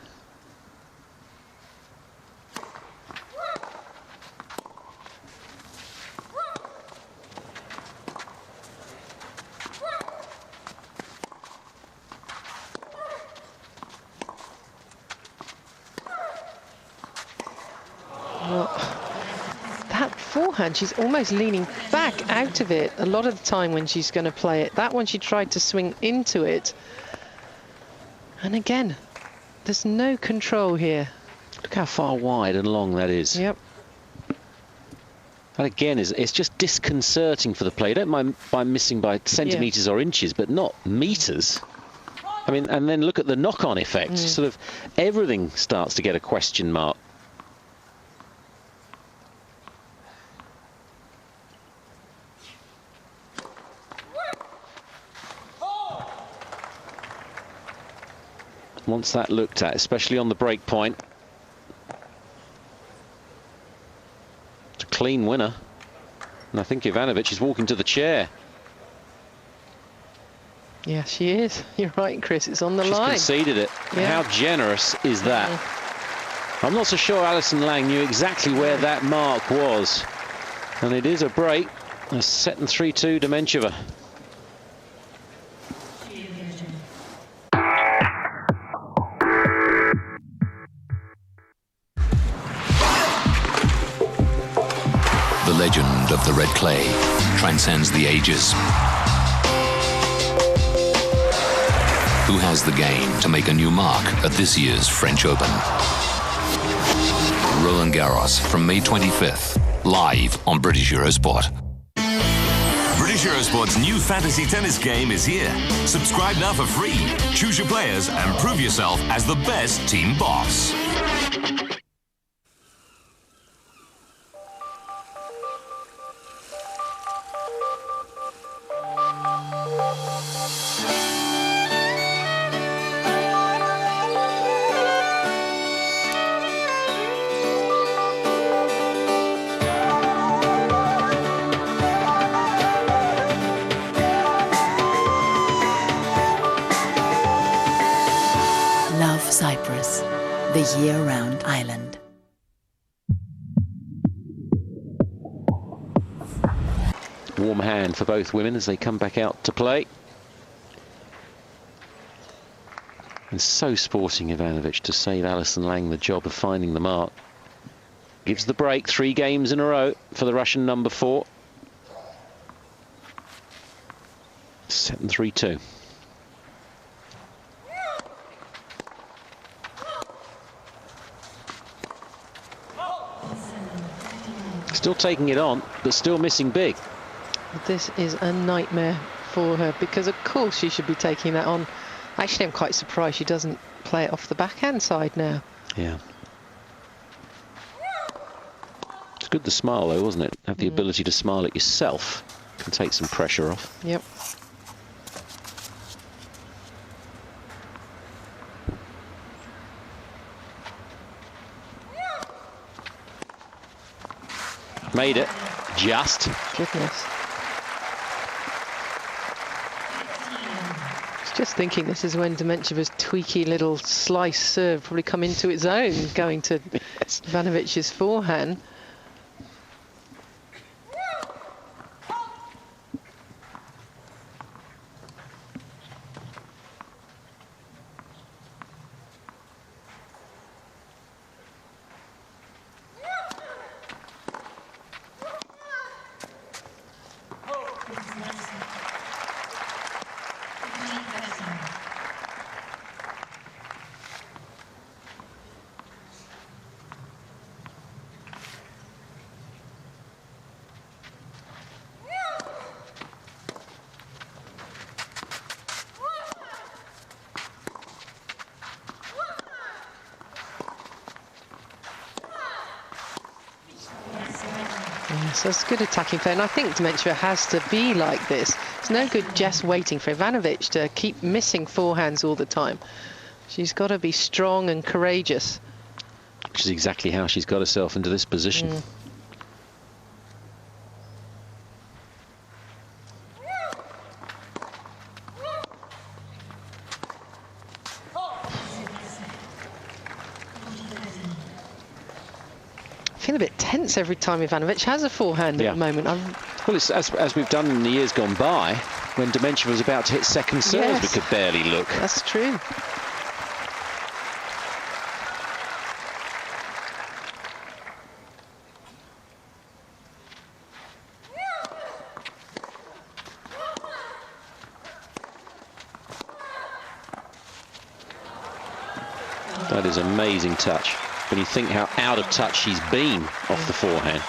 That forehand, she's almost leaning back out of it a lot of the time when she's going to play it. That one she tried to swing into it. And again, there's no control here. Look how far wide and long that is. Yep. That again it's just disconcerting for the player. Don't mind by missing by centimetres or inches, but not metres. I mean, and then look at the knock-on effect. Sort of everything starts to get a question mark. Once that looked at, especially on the break point. It's a clean winner. And I think Ivanovic is walking to the chair. Yeah, she is. You're right, Chris. It's on the line. She's conceded it. Yeah. How generous is that? I'm not so sure Alison Lang knew exactly where that mark was. And it is a break. A set and 3-2 Dementieva. The legend of the red clay transcends the ages. Who has the game to make a new mark at this year's French Open? Roland Garros from May 25th, live on British Eurosport. British Eurosport's new fantasy tennis game is here. Subscribe now for free. Choose your players and prove yourself as the best team boss. Cyprus, the year-round island. Warm hand for both women as they come back out to play. And so sporting Ivanovic to save Alison Lang the job of finding the mark. Gives the break, 3 games in a row for the Russian number 4. Set and 3-2. Still taking it on, but still missing big. This is a nightmare for her, because of course she should be taking that on. Actually, I'm quite surprised she doesn't play it off the backhand side now. Yeah. It's good to smile though, wasn't it? Have the ability to smile at yourself. Can take some pressure off. Yep. Made it. Just. Goodness. Just thinking this is when Dementieva's tweaky little slice serve probably come into its own, going to Ivanovic's forehand. So it's good attacking play, and I think Dementieva has to be like this. It's no good just waiting for Ivanovic to keep missing forehands all the time. She's got to be strong and courageous. Which is exactly how she's got herself into this position. I feel a bit tense every time Ivanovic has a forehand at the moment. Well, it's as we've done in the years gone by, when Dementieva was about to hit second serves, we could barely look. That's true. That is amazing touch. When you think how out of touch she's been off the forehand.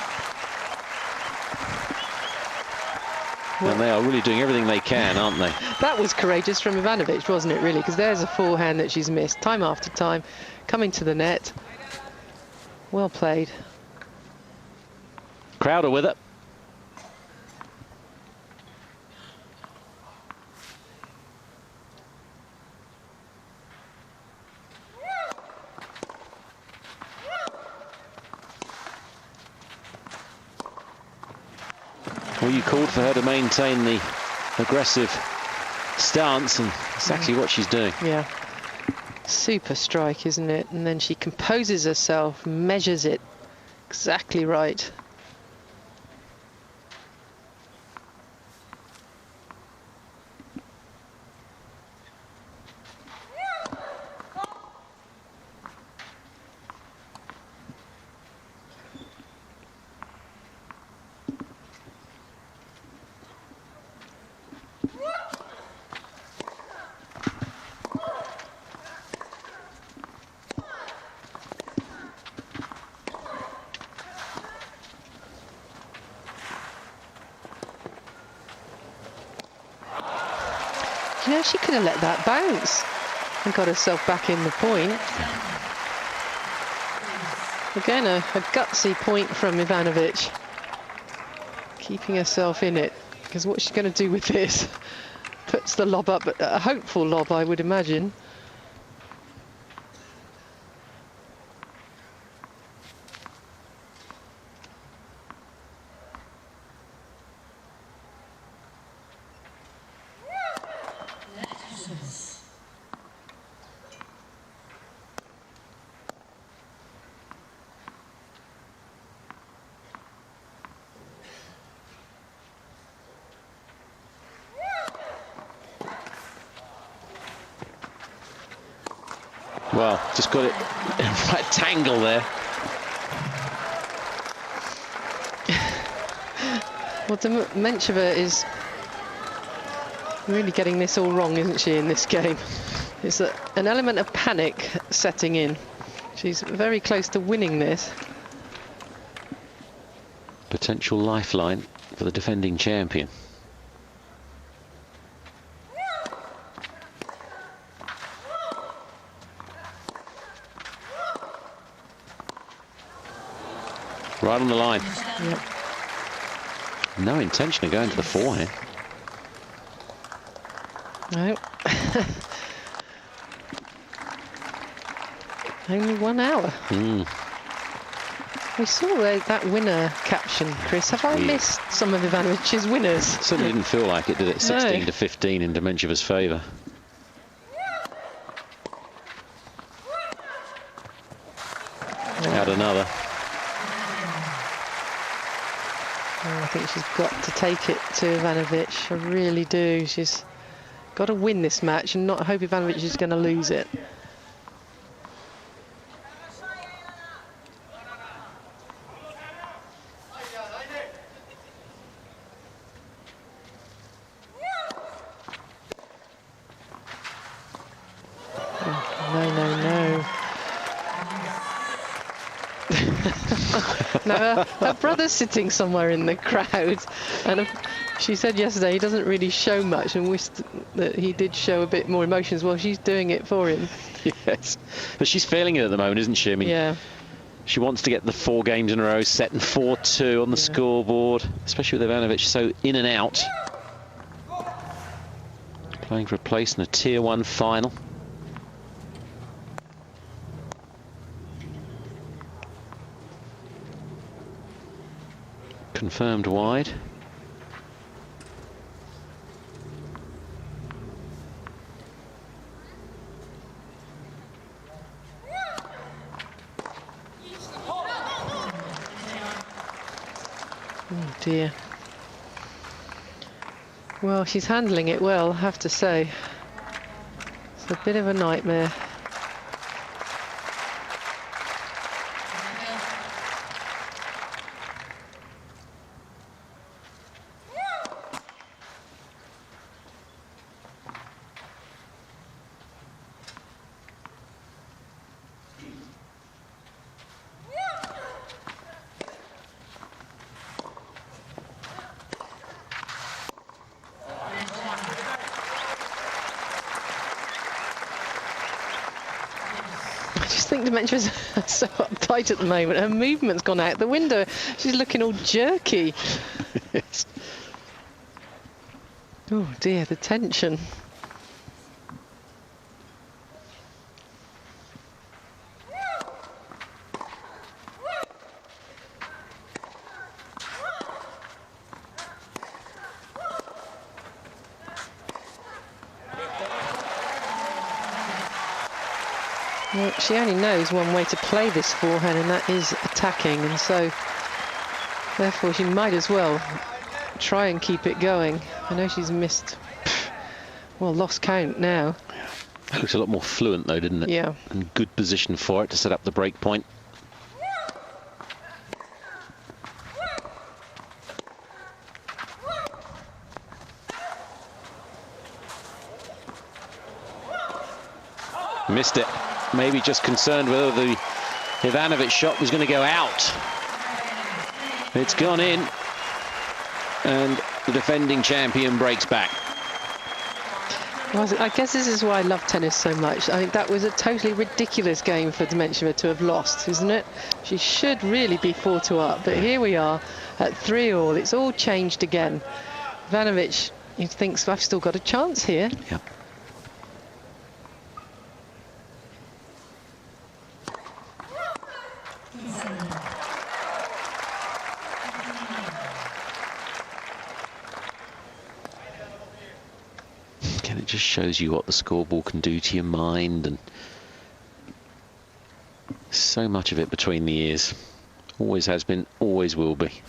And they are really doing everything they can, aren't they? That was courageous from Ivanovic, wasn't it, really? Because there's a forehand that she's missed time after time, coming to the net. Well played. Crowder with it. Well, you called for her to maintain the aggressive stance, and exactly what she's doing. Yeah. Super strike, isn't it? And then she composes herself, measures it exactly right. You know, she could have let that bounce and got herself back in the point. Again, a gutsy point from Ivanovic. Keeping herself in it, because what's she going to do with this? Puts the lob up, a hopeful lob, I would imagine. Well, just got it in a right tangle there. Well, Dementieva is really getting this all wrong, isn't she, in this game? It's an element of panic setting in. She's very close to winning this. potential lifeline for the defending champion. Right on the line. Yep. No intention of going to the forehand. No. Only 1 hour. We saw that winner caption, Chris. Have I missed some of Ivanovic's winners? Certainly didn't feel like it, did it? 16 to 15 in Dementieva's favour. Out another. I think she's got to take it to Ivanovic. I really do. She's got to win this match and not hope Ivanovic is going to lose it. No, her brother's sitting somewhere in the crowd, and she said yesterday he doesn't really show much and wished that he did show a bit more emotions. Well, she's doing it for him. Yes, but she's feeling it at the moment, isn't she? I mean, yeah. She wants to get the 4 games in a row, setting 4-2 on the scoreboard, especially with Ivanovic so in and out. Playing for a place in a Tier 1 final. Confirmed wide. Oh dear. Well, she's handling it well, I have to say. It's a bit of a nightmare. I think Dementieva's so uptight at the moment. Her movement's gone out the window. She's looking all jerky. Yes. Oh dear, the tension. Well, she only knows one way to play this forehand, and that is attacking, and so therefore she might as well try and keep it going. I know she's missed, well, lost count now. It looks a lot more fluent though, didn't it? Yeah. And good position for it to set up the break point. Missed it. Maybe just concerned whether the Ivanovic shot was going to go out. It's gone in, and the defending champion breaks back. Well, I guess this is why I love tennis so much. I think that was a totally ridiculous game for Dementieva to have lost, isn't it? She should really be 4-2 up, but here we are at 3-all. It's all changed again. Ivanovic, he thinks, I've still got a chance here. Yep. It just shows you what the scoreboard can do to your mind, and so much of it between the ears. Always has been, always will be.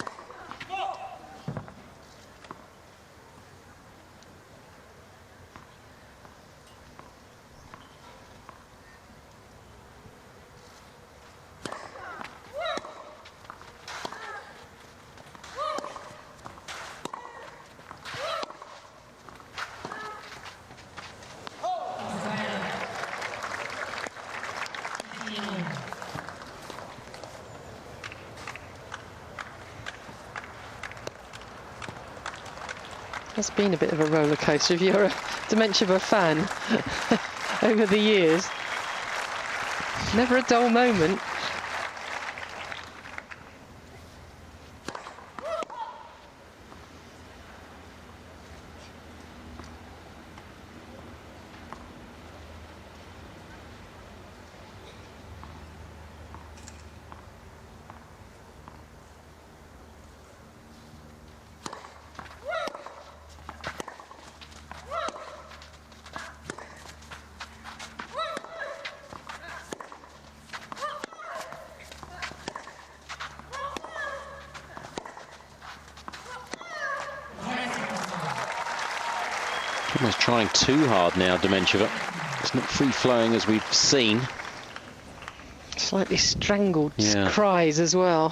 It's been a bit of a roller coaster if you're a Dementieva fan over the years. Never a dull moment. Almost trying too hard now, Dementieva. It's not free-flowing as we've seen. Slightly strangled cries as well.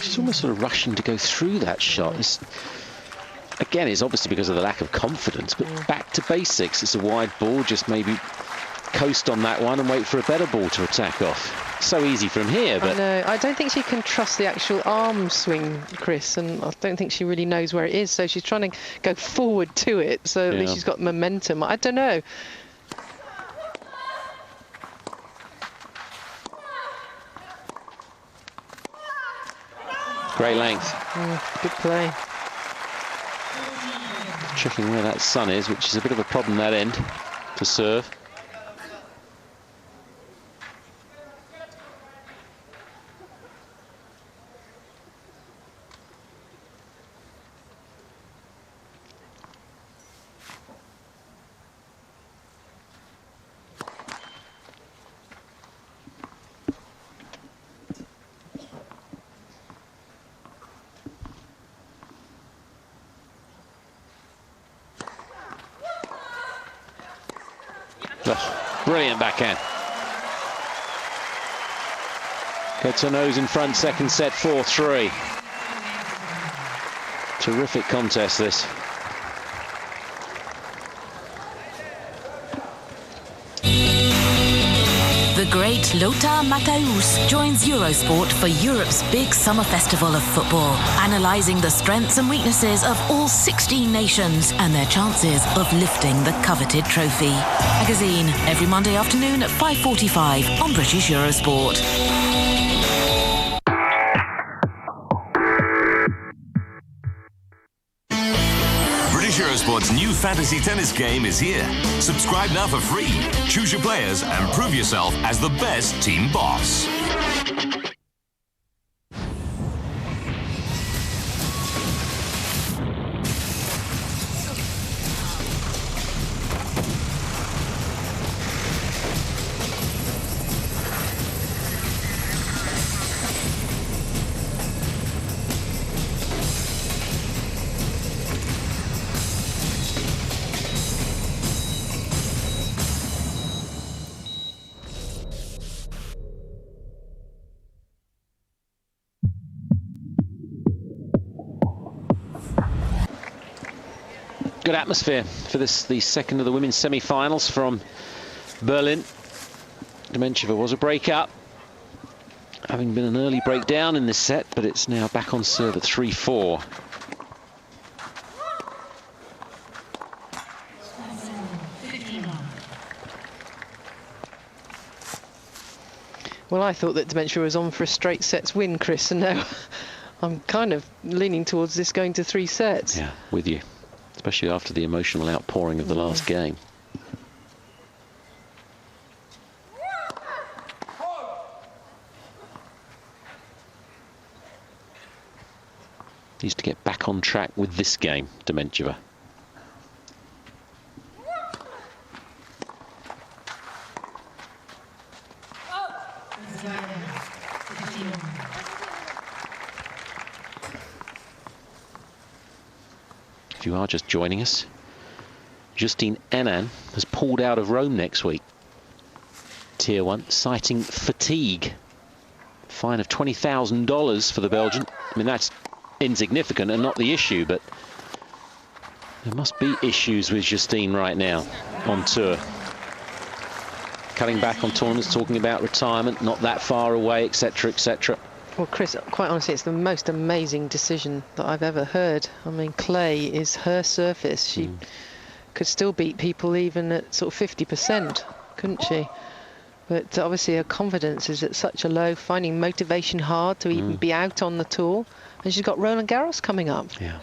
She's almost sort of rushing to go through that shot. Again, it's obviously because of the lack of confidence, but back to basics. It's a wide ball, just maybe coast on that one and wait for a better ball to attack off. So easy from here, but... I don't think she can trust the actual arm swing, Chris, and I don't think she really knows where it is, so she's trying to go forward to it, so at least she's got momentum. I don't know. Great length. Good play. Checking where that sun is, which is a bit of a problem that end to serve. Brilliant backhand. Gets her nose in front, second set, 4-3. Terrific contest, this. The great Lothar Matthäus joins Eurosport for Europe's big summer festival of football, analysing the strengths and weaknesses of all 16 nations and their chances of lifting the coveted trophy. Magazine every Monday afternoon at 5:45 on British Eurosport. Eurosport's new fantasy tennis game is here. Subscribe now for free. Choose your players and prove yourself as the best team boss. Good atmosphere for this, the second of the women's semi-finals from Berlin. Dementieva was a break-up, having been an early breakdown in this set, but it's now back on serve at 3-4. Well, I thought that Dementieva was on for a straight sets win, Chris, and now I'm kind of leaning towards this going to 3 sets. Yeah, with you. Especially after the emotional outpouring of the last game. Needs to get back on track with this game, Dementieva. If you are just joining us, Justine Henin has pulled out of Rome next week. Tier 1, citing fatigue. Fine of $20,000 for the Belgian. I mean, that's insignificant and not the issue, but there must be issues with Justine right now on tour. Cutting back on tournaments, talking about retirement, not that far away, etc., etc. Well, Chris, quite honestly, it's the most amazing decision that I've ever heard. I mean, clay is her surface. She could still beat people even at sort of 50%, couldn't she? But obviously her confidence is at such a low, finding motivation hard to even be out on the tour. And she's got Roland Garros coming up. Yeah.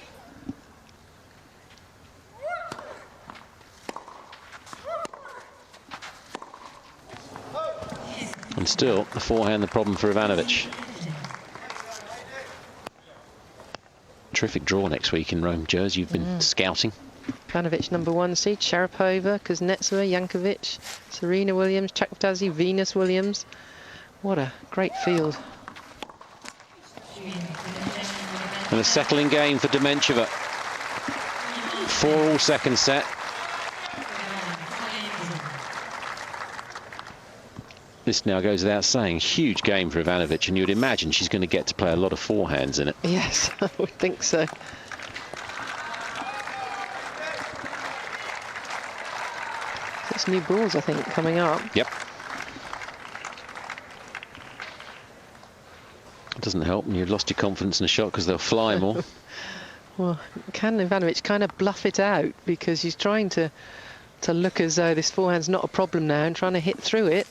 And still, the forehand the problem for Ivanovic. Terrific draw next week in Rome, Jers. You've been scouting. Ivanovic #1 seed, Sharapova, Kuznetsova, Jankovic, Serena Williams, Chakdassi, Venus Williams. What a great field. And a settling game for Dementieva. 4-all second set. This now goes without saying, huge game for Ivanovic, and you'd imagine she's going to get to play a lot of forehands in it. Yes, I would think so. It's new balls, I think, coming up. Yep. It doesn't help when you've lost your confidence in a shot because they'll fly more. Well, can Ivanovic kind of bluff it out because he's trying to look as though this forehand's not a problem now and trying to hit through it.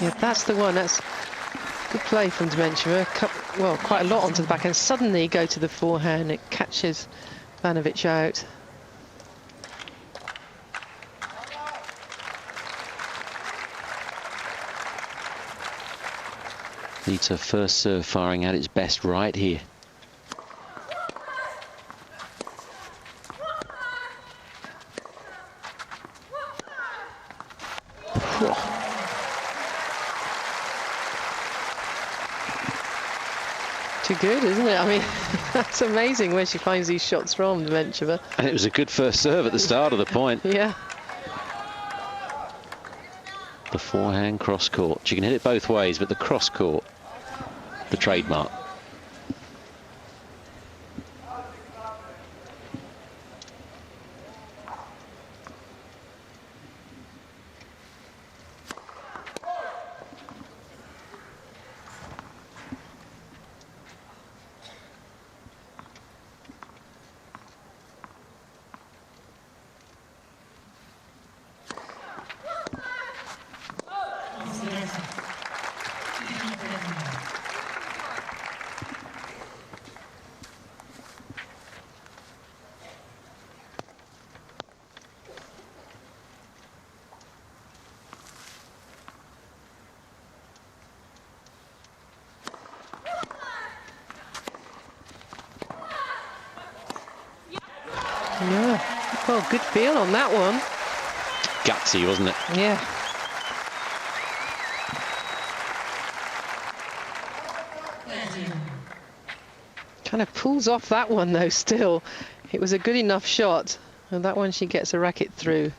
Yeah, that's the one. That's good play from Dementieva. Well, quite a lot onto the backhand. Suddenly go to the forehand. It catches Ivanovic out. Needs her first serve firing at its best right here. Too good, isn't it? I mean, that's amazing where she finds these shots from, Dementieva. And it was a good first serve at the start of the point. Yeah. The forehand cross court. She can hit it both ways, but the cross court, the trademark. Yeah, well, good feel on that one. Gutsy, wasn't it? Yeah. Kind of pulls off that one though still. It was a good enough shot, and that one she gets a racket through.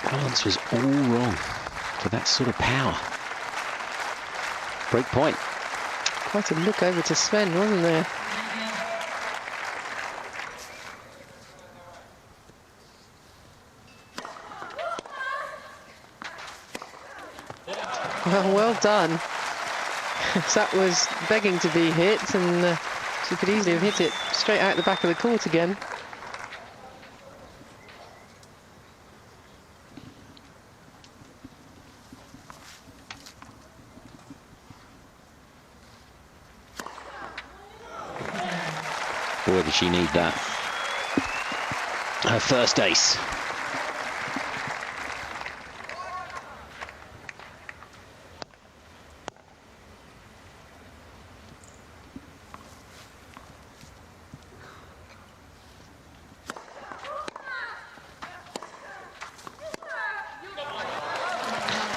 Balance was all wrong for that sort of power. Break point. Quite a look over to Sven, wasn't there? Well done. That was begging to be hit, and she could easily have hit it straight out the back of the court again. Boy, did she need that. Her first ace.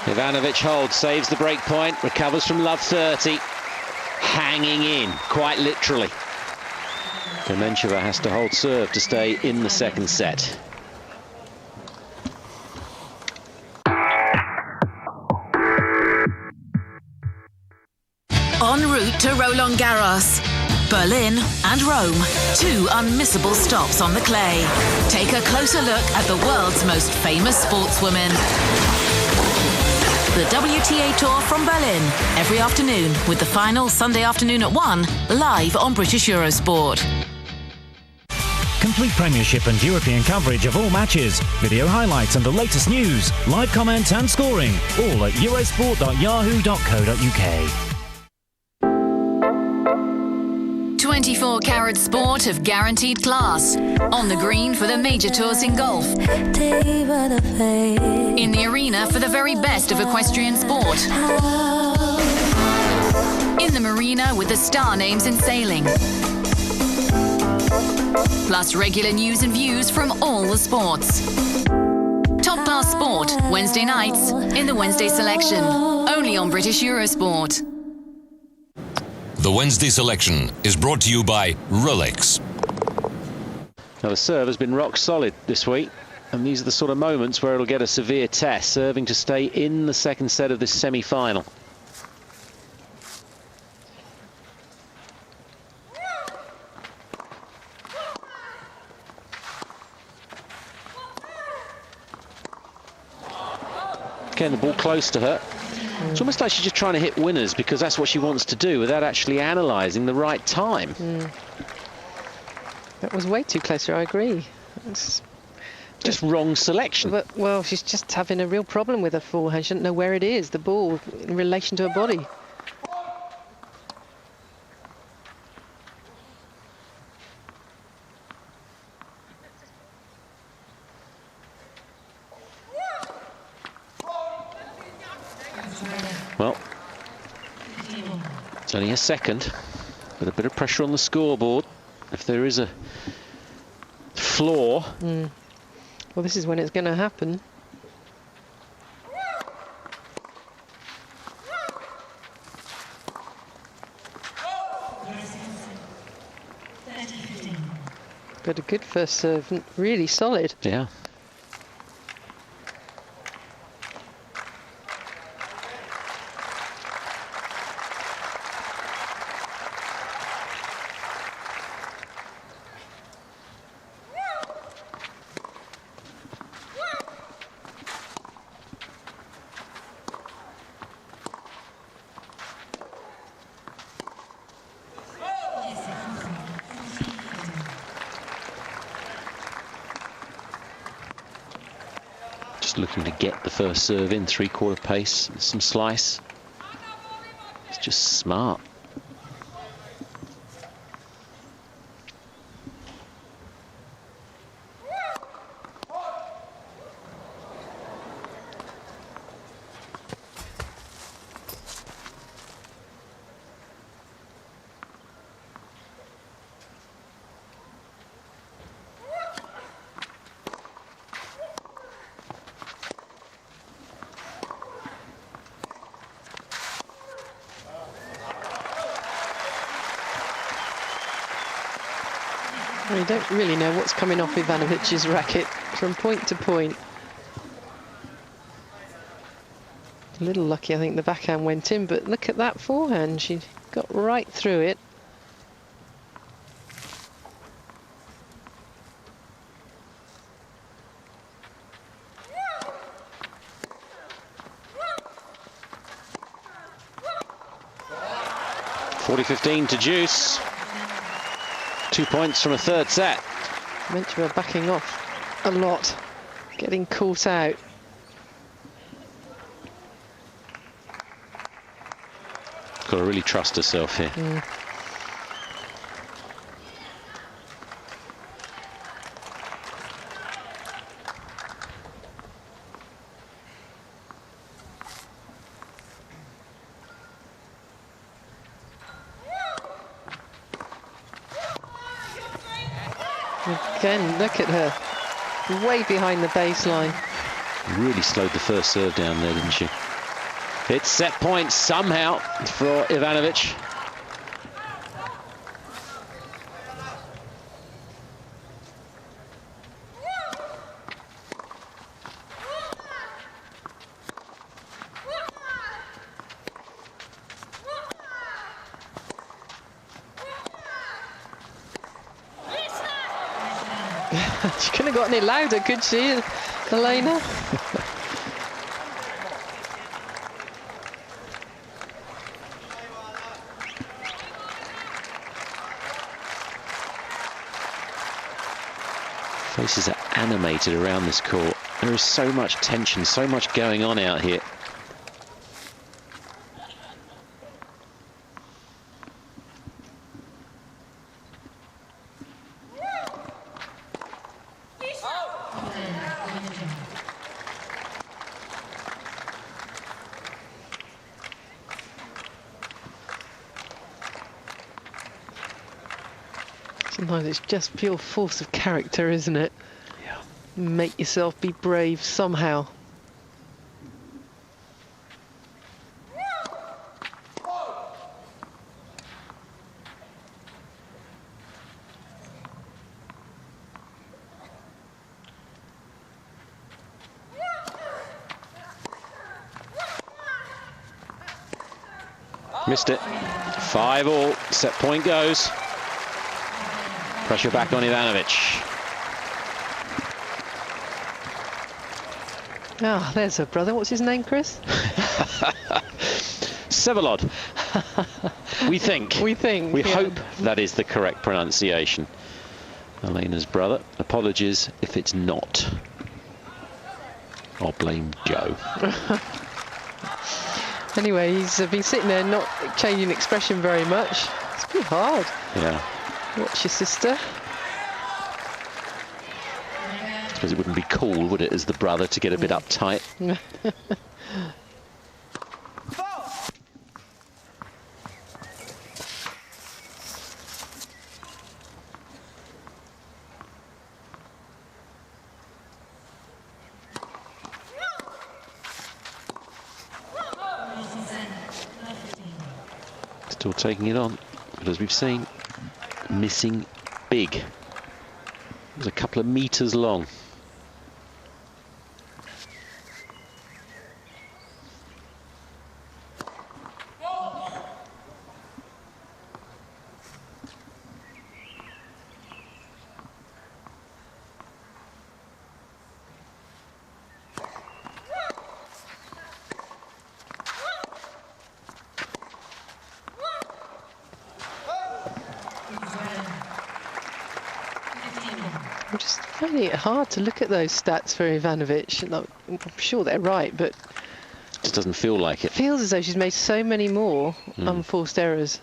Ivanovic holds, saves the break point, recovers from love 30. Hanging in, quite literally. Dementieva has to hold serve to stay in the second set. En route to Roland Garros, Berlin and Rome, two unmissable stops on the clay. Take a closer look at the world's most famous sportswomen. The WTA Tour from Berlin, every afternoon, with the final Sunday afternoon at 1, live on British Eurosport. Complete Premiership and European coverage of all matches, video highlights and the latest news, live comments and scoring, all at eurosport.yahoo.co.uk. 24-carat sport of guaranteed class. On the green for the major tours in golf. In the arena for the very best of equestrian sport. In the marina with the star names in sailing. Plus regular news and views from all the sports. Top class sport, Wednesday nights in the Wednesday selection. Only on British Eurosport. The Wednesday selection is brought to you by Rolex. Now the serve has been rock solid this week, and these are the sort of moments where it'll get a severe test, serving to stay in the second set of this semi-final. Getting the ball close to her. It's almost like she's just trying to hit winners because that's what she wants to do without actually analysing the right time. That was way too close, I agree. It's just wrong selection. But, well, she's just having a real problem with her forehand. She doesn't know where it is, the ball, in relation to her body. Well, it's only a second, with a bit of pressure on the scoreboard. If there is a flaw. Well, this is when it's going to happen. Got a good first serve, really solid. Yeah. Looking to get the first serve in, three-quarter pace, some slice. It's just smart. Well, you don't really know what's coming off Ivanovic's racket from point to point. A little lucky, I think the backhand went in, but look at that forehand. She got right through it. 40-15 to Juice. 2 points from a third set. Dementieva backing off a lot, getting caught out. Got to really trust herself here. Again, look at her, way behind the baseline. Really slowed the first serve down there, didn't she? It's set point somehow for Ivanovic. She couldn't have got any louder, could she, Elena? Faces are animated around this court. There is so much tension, so much going on out here. Sometimes it's just pure force of character, isn't it? Yeah. Make yourself be brave somehow. Missed it. 5-all. Set point goes. Pressure back on Ivanovic. Ah, there's her brother. What's his name, Chris? Sevalod. We think. We think. We yeah. hope that is the correct pronunciation. Elena's brother. Apologies if it's not. I'll blame Joe. Anyway, he's been sitting there not changing expression very much. It's pretty hard. Yeah. Watch your sister. I suppose it wouldn't be cool, would it, as the brother, to get a bit uptight? Still taking it on, but as we've seen, missing big. It was a couple of meters long. I'm just finding it hard to look at those stats for Ivanovic. I'm sure they're right, but It just doesn't feel like it. it feels as though she's made so many more unforced errors.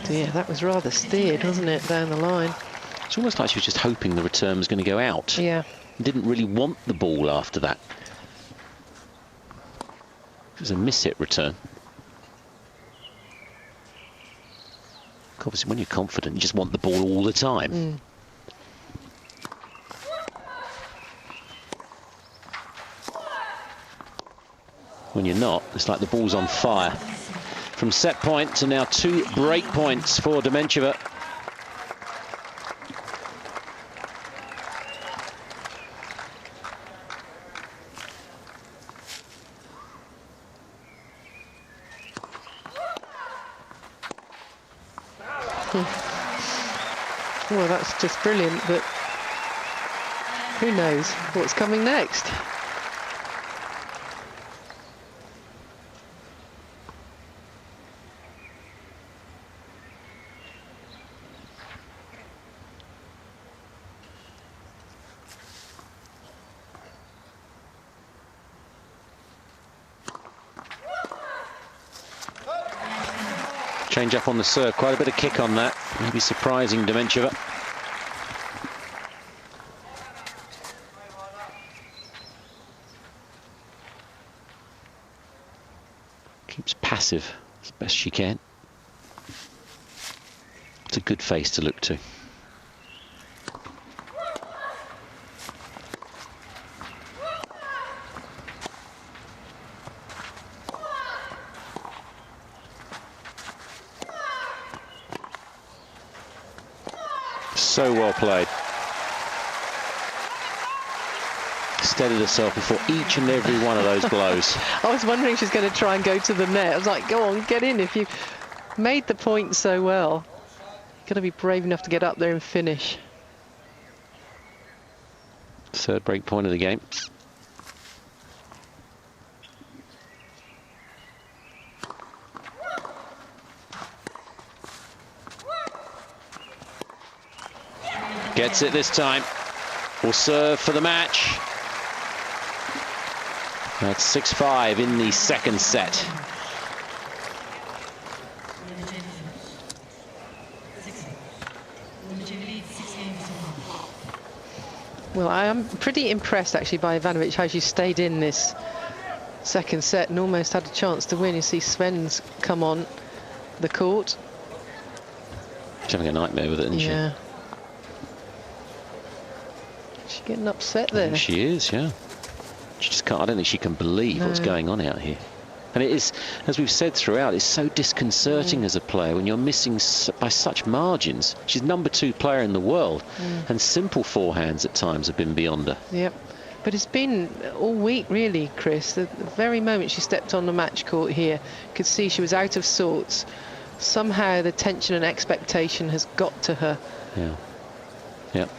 Yeah, that was rather steered, wasn't it, down the line? It's almost like she was just hoping the return was going to go out. Yeah. Didn't really want the ball after that. It was a miss-hit return. Obviously, when you're confident, you just want the ball all the time. When you're not, it's like the ball's on fire. From set point to now 2 break points for Dementieva. Well, that's just brilliant, but who knows what's coming next? Change up on the serve, quite a bit of kick on that. Maybe surprising Dementieva. Keeps passive as best she can. It's a good face to look to. So well played. Steadied herself before each and every one of those blows. I was wondering if she's going to try and go to the net. I was like, go on, get in. If you made the point so well, you've got to be brave enough to get up there and finish. Third break point of the game. Gets it this time. Will serve for the match. That's 6-5 in the second set. Well, I am pretty impressed actually by Ivanovic, how she stayed in this second set and almost had a chance to win. You see Sven's come on the court. She's having a nightmare with it, isn't she? Yeah. She's getting upset there. She is, yeah. She just can't, I don't think she can believe what's going on out here. And it is, as we've said throughout, it's so disconcerting as a player when you're missing by such margins. She's #2 player in the world, and simple forehands at times have been beyond her. Yep. But it's been all week, really, Chris. The very moment she stepped on the match court here, could see she was out of sorts. Somehow the tension and expectation has got to her. Yeah. Yep.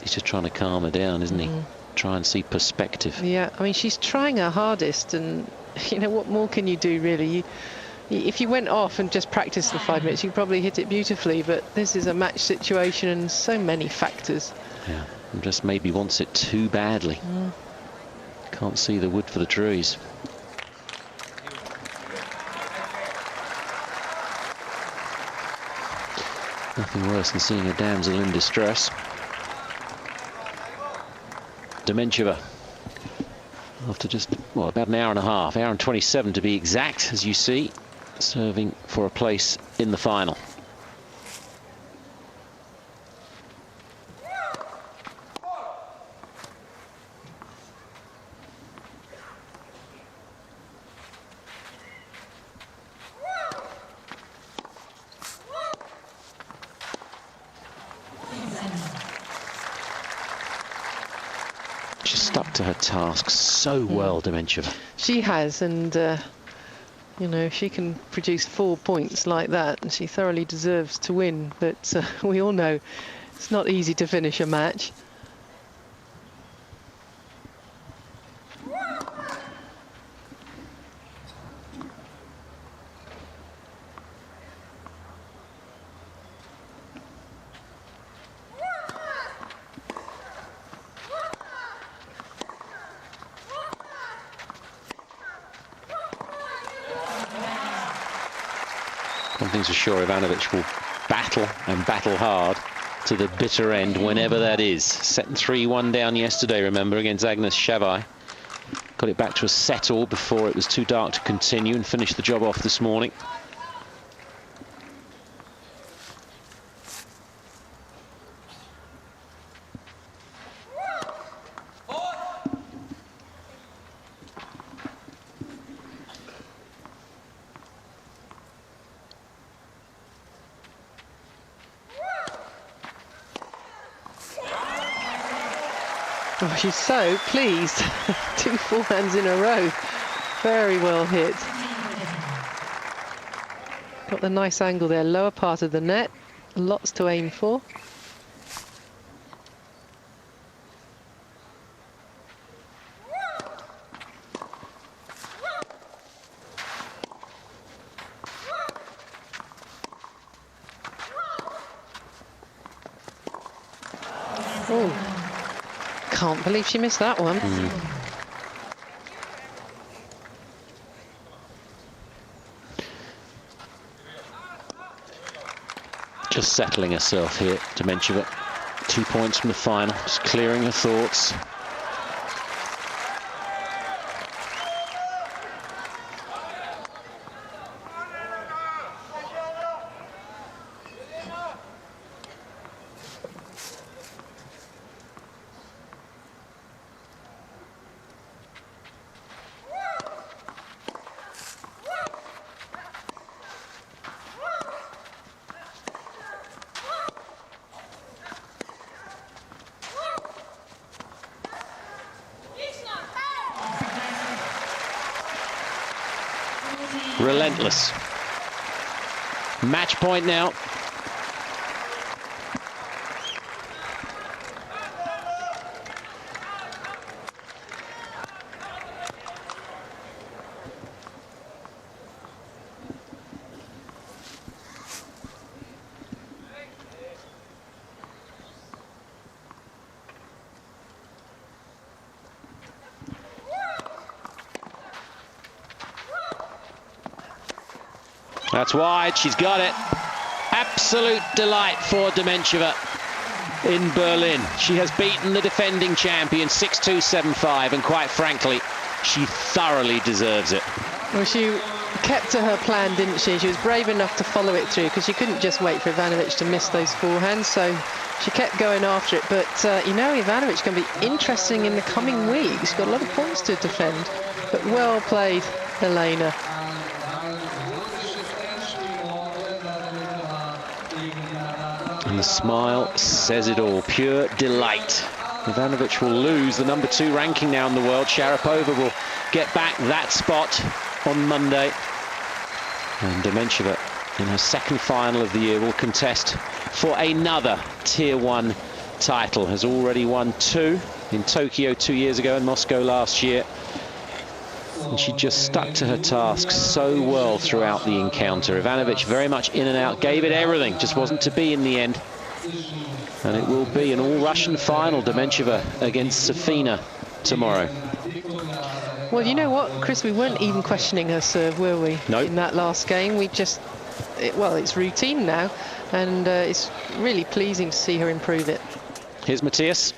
He's just trying to calm her down, isn't he? Try and see perspective. Yeah, I mean, she's trying her hardest, and you know, what more can you do, really? If you went off and just practiced the 5 minutes, you could probably hit it beautifully, but this is a match situation and so many factors. Yeah, and just maybe wants it too badly. Can't see the wood for the trees. Nothing worse than seeing a damsel in distress. Dementieva, after just, well, about an hour and a half, hour and 27 to be exact, as you see, serving for a place in the final. She's stuck to her task so well, Dementieva. She has, and you know, if she can produce 4 points like that, and she thoroughly deserves to win. But we all know it's not easy to finish a match. One thing's for sure, Ivanovic will battle and battle hard to the bitter end, whenever that is. Set 3-1 down yesterday, remember, against Agnes Shavai. Got it back to a set all before it was too dark to continue, and finished the job off this morning. Oh, she's so pleased. 2 forehands in a row. Very well hit. Got the nice angle there, lower part of the net. lots to aim for. Oh, can't believe she missed that one. Just settling herself here, Dementieva. 2 points from the final, just clearing her thoughts. Relentless. Match point now. That's wide, she's got it. Absolute delight for Dementieva in Berlin. She has beaten the defending champion 6-2, 7-5, and quite frankly, she thoroughly deserves it. Well, she kept to her plan, didn't she? She was brave enough to follow it through because she couldn't just wait for Ivanovic to miss those forehands, so she kept going after it. But, you know, Ivanovic can be interesting in the coming weeks. She's got a lot of points to defend, but well played, Elena. And the smile says it all. Pure delight. Ivanovic will lose the #2 ranking now in the world. Sharapova will get back that spot on Monday. And Dementieva, in her second final of the year, will contest for another Tier 1 title. Has already won 2 in Tokyo 2 years ago and Moscow last year. And she just stuck to her task so well throughout the encounter. Ivanovic very much in and out, gave it everything, just wasn't to be in the end. And it will be an all-Russian final, Dementieva against Safina tomorrow. Well, you know what, Chris, we weren't even questioning her serve, were we? No. In that last game, we just, well, it's routine now, and it's really pleasing to see her improve it. Here's Matthias.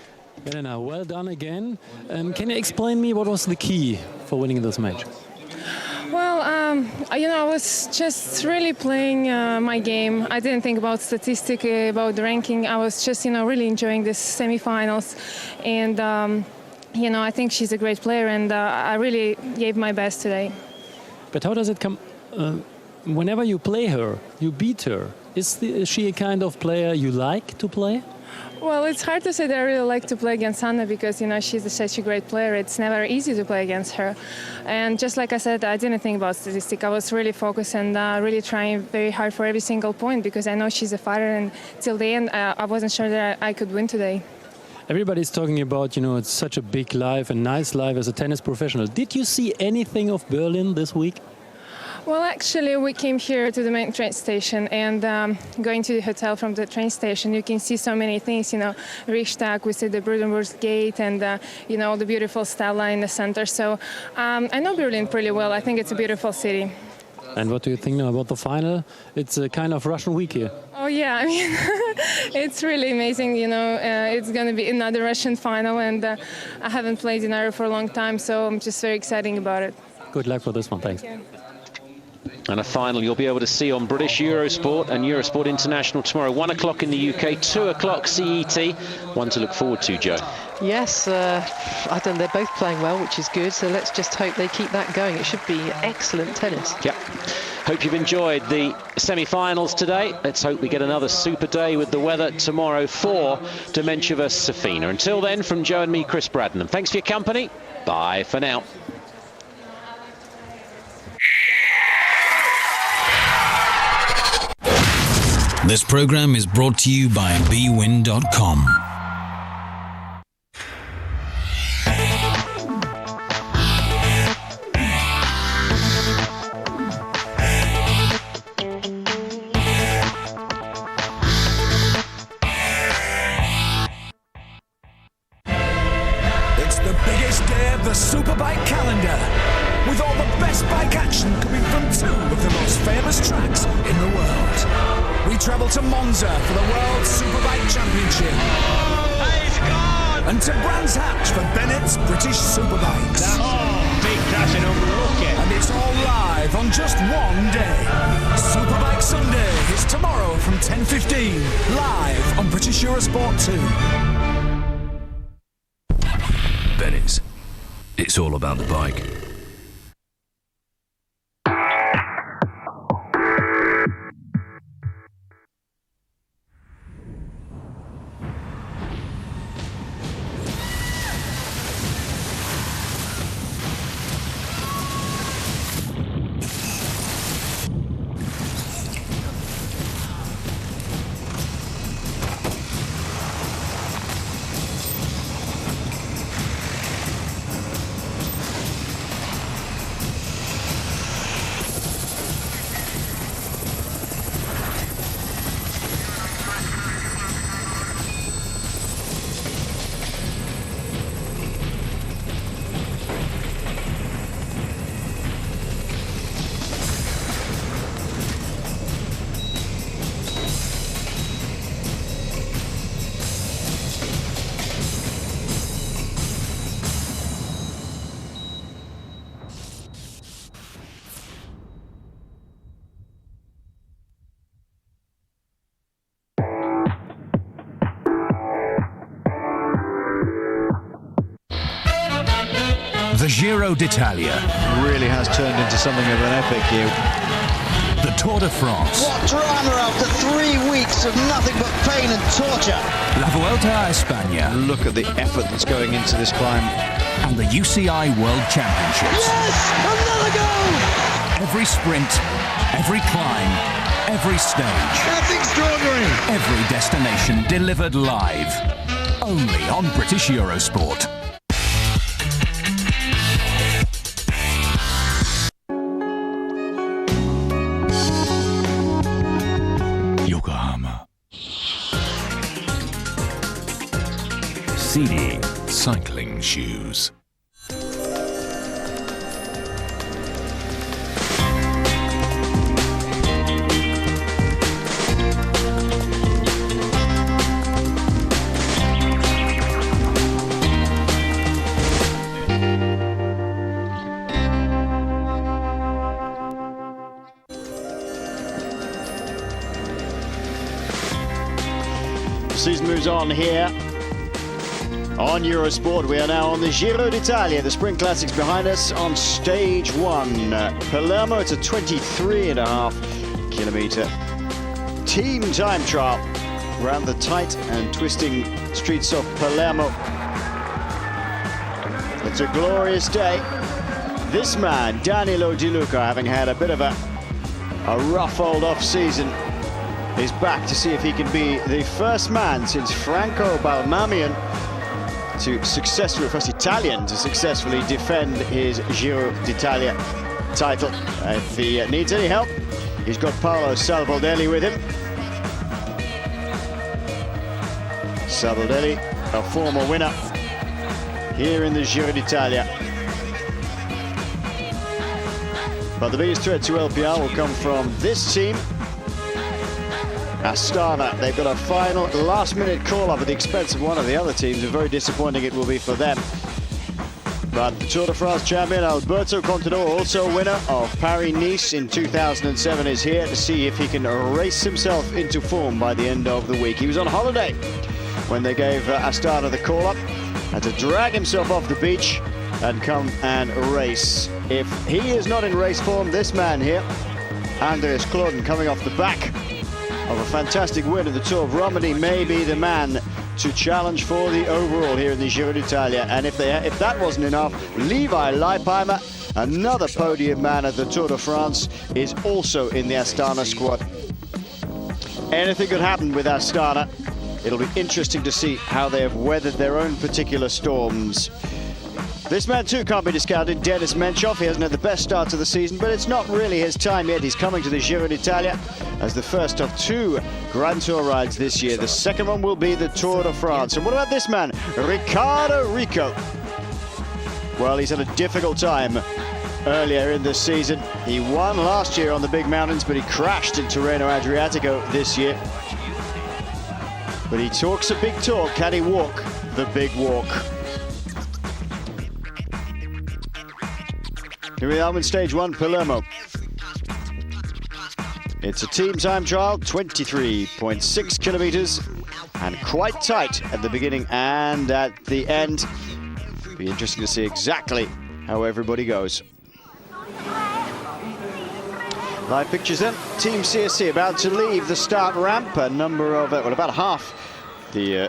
Elena, well done again. Can you explain me what was the key for winning this match? Well, you know, I was just really playing my game. I didn't think about statistics, about the ranking. I was just, you know, really enjoying this semi-finals. And, you know, I think she's a great player, and I really gave my best today. But how does it come? Whenever you play her, you beat her. Is she a kind of player you like to play? Well, it's hard to say that I really like to play against Anna because, you know, she's such a great player. It's never easy to play against her. And just like I said, I didn't think about statistics. I was really focused and really trying very hard for every single point because I know she's a fighter, and till the end, I wasn't sure that I could win today. Everybody's talking about, you know, it's such a big life, a nice life as a tennis professional. Did you see anything of Berlin this week? Well, actually, we came here to the main train station, and going to the hotel from the train station, you can see so many things, you know, Reichstag, we see the Brandenburg Gate, and, you know, the beautiful Stella in the center. So I know Berlin pretty well. I think it's a beautiful city. And what do you think now about the final? It's a kind of Russian week here. Oh, yeah, I mean, it's really amazing, you know. It's going to be another Russian final, and I haven't played in Ireland for a long time, so I'm just very excited about it. Good luck for this one, thanks. Thank you. And a final you'll be able to see on British Eurosport and Eurosport International tomorrow. 1 o'clock in the UK, 2 o'clock CET. One to look forward to, Joe. Yes, I don't know, they're both playing well, which is good. So let's just hope they keep that going. It should be excellent tennis. Yeah. Hope you've enjoyed the semi-finals today. Let's hope we get another super day with the weather tomorrow for Dementieva Safina. Until then, from Joe and me, Chris Braddon. Thanks for your company. Bye for now. This program is brought to you by bwin.com. It's the biggest day of the Superbike calendar, with all the best bike action coming from two of the most famous tracks in the world. We travel to Monza for the World Superbike Championship. He's gone! And to Brands Hatch for Bennett's British Superbikes. Big crash and unlucky. And it's all live on just one day. Superbike Sunday is tomorrow from 10:15, live on British Eurosport 2. Bennett's. It's all about the bike. The Giro d'Italia really has turned into something of an epic here. The Tour de France. What drama after 3 weeks of nothing but pain and torture. La Vuelta a España. Look at the effort that's going into this climb. And the UCI World Championships. Yes! Another goal! Every sprint, every climb, every stage. That's extraordinary! Every destination delivered live. Only on British Eurosport. Yokohama. CD cycling shoes. Season moves on here on Eurosport. We are now on the Giro d'Italia, the Sprint Classics behind us on stage one. Palermo, it's a 23.5 kilometer team time trial around the tight and twisting streets of Palermo. It's a glorious day. This man, Danilo Di Luca, having had a bit of a rough old off-season, is back to see if he can be the first man since Franco Balmamian to successfully, first Italian to successfully defend his Giro d'Italia title. If he needs any help, he's got Paolo Salvoldelli with him. Salvoldelli, a former winner here in the Giro d'Italia. But the biggest threat to LPR will come from this team, Astana. They've got a final last-minute call-up at the expense of one of the other teams, and very disappointing it will be for them. But the Tour de France champion Alberto Contador, also winner of Paris-Nice in 2007, is here to see if he can race himself into form by the end of the week. He was on holiday when they gave Astana the call-up, had to drag himself off the beach and come and race. If he is not in race form, this man here, Andreas Klöden, coming off the back of a fantastic win at the Tour of Romandie, may be the man to challenge for the overall here in the Giro d'Italia. And if that wasn't enough, Levi Leipheimer, another podium man at the Tour de France, is also in the Astana squad. anything could happen with Astana. It'll be interesting to see how they have weathered their own particular storms. This man too can't be discounted, Denis Menchov. He hasn't had the best start to the season, but it's not really his time yet. He's coming to the Giro d'Italia as the first of 2 Grand Tour rides this year. The second one will be the Tour de France. And what about this man, Riccardo Rico? Well, he's had a difficult time earlier in the season. He won last year on the big mountains, but he crashed in Tirreno Adriatico this year. But he talks a big talk. Can he walk the big walk? Here we are in stage 1, Palermo. It's a team time trial, 23.6 kilometers, and quite tight at the beginning and at the end. Be interesting to see exactly how everybody goes. Live pictures then. Team CSC about to leave the start ramp. A number of, well, about half the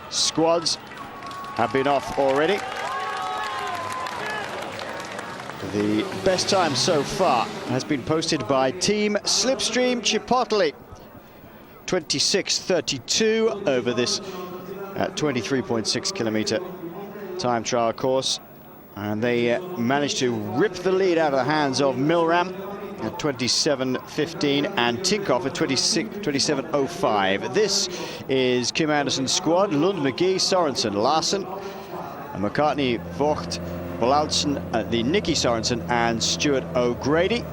squads have been off already. The best time so far has been posted by Team Slipstream Chipotle. 26:32 over this 23.6 kilometer time trial course. And they managed to rip the lead out of the hands of Milram at 27:15 and Tinkoff at 27:05. This is Kim Anderson's squad: Lund, McGee, Sorensen, Larsen, McCartney, Vogt, Bolautsen, the Nicky Sorensen and Stuart O'Grady.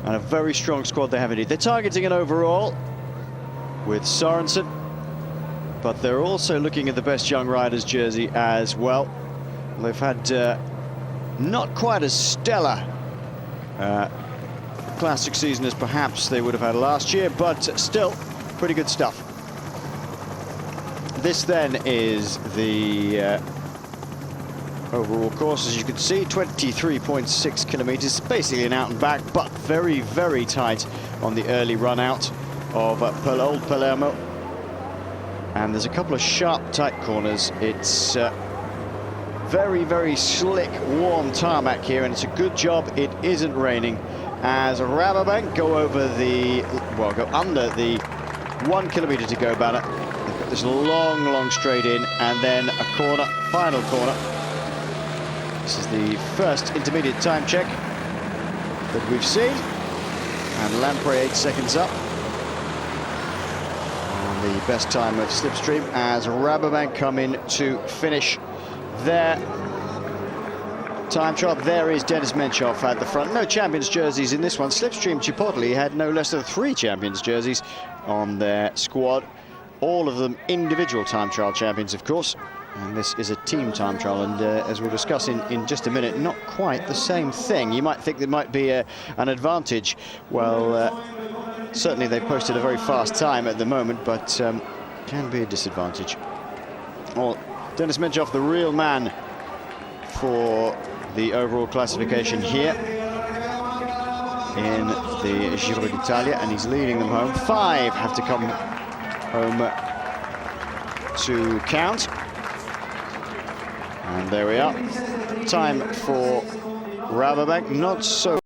And a very strong squad they have indeed. They're targeting an overall with Sorensen, but they're also looking at the best young riders jersey as well. They've had not quite as stellar classic season as perhaps they would have had last year, but still pretty good stuff. This then is the overall course, as you can see, 23.6 kilometers, basically an out and back, but very, very tight on the early run out of Old Palermo. And there's a couple of sharp, tight corners. It's very, very slick, warm tarmac here, and it's a good job it isn't raining, as Rabobank go over the, well, go under the 1 kilometer to go banner. They've got this long, long straight in, and then a corner, final corner. This is the first intermediate time check that we've seen, and Lampre 8 seconds up. And the best time of Slipstream as Rabobank come in to finish their time trial. There is Denis Menchov at the front. No champions jerseys in this one. Slipstream Chipotle had no less than 3 champions jerseys on their squad. All of them individual time trial champions, of course. And this is a team time trial, and as we'll discuss in just a minute, not quite the same thing. You might think there might be an advantage. Well, certainly they've posted a very fast time at the moment, but can be a disadvantage. Well, Denis Menchov, the real man for the overall classification here in the Giro d'Italia, and he's leading them home. 5 have to come home to count. And there we are. Time for Rabobank, not so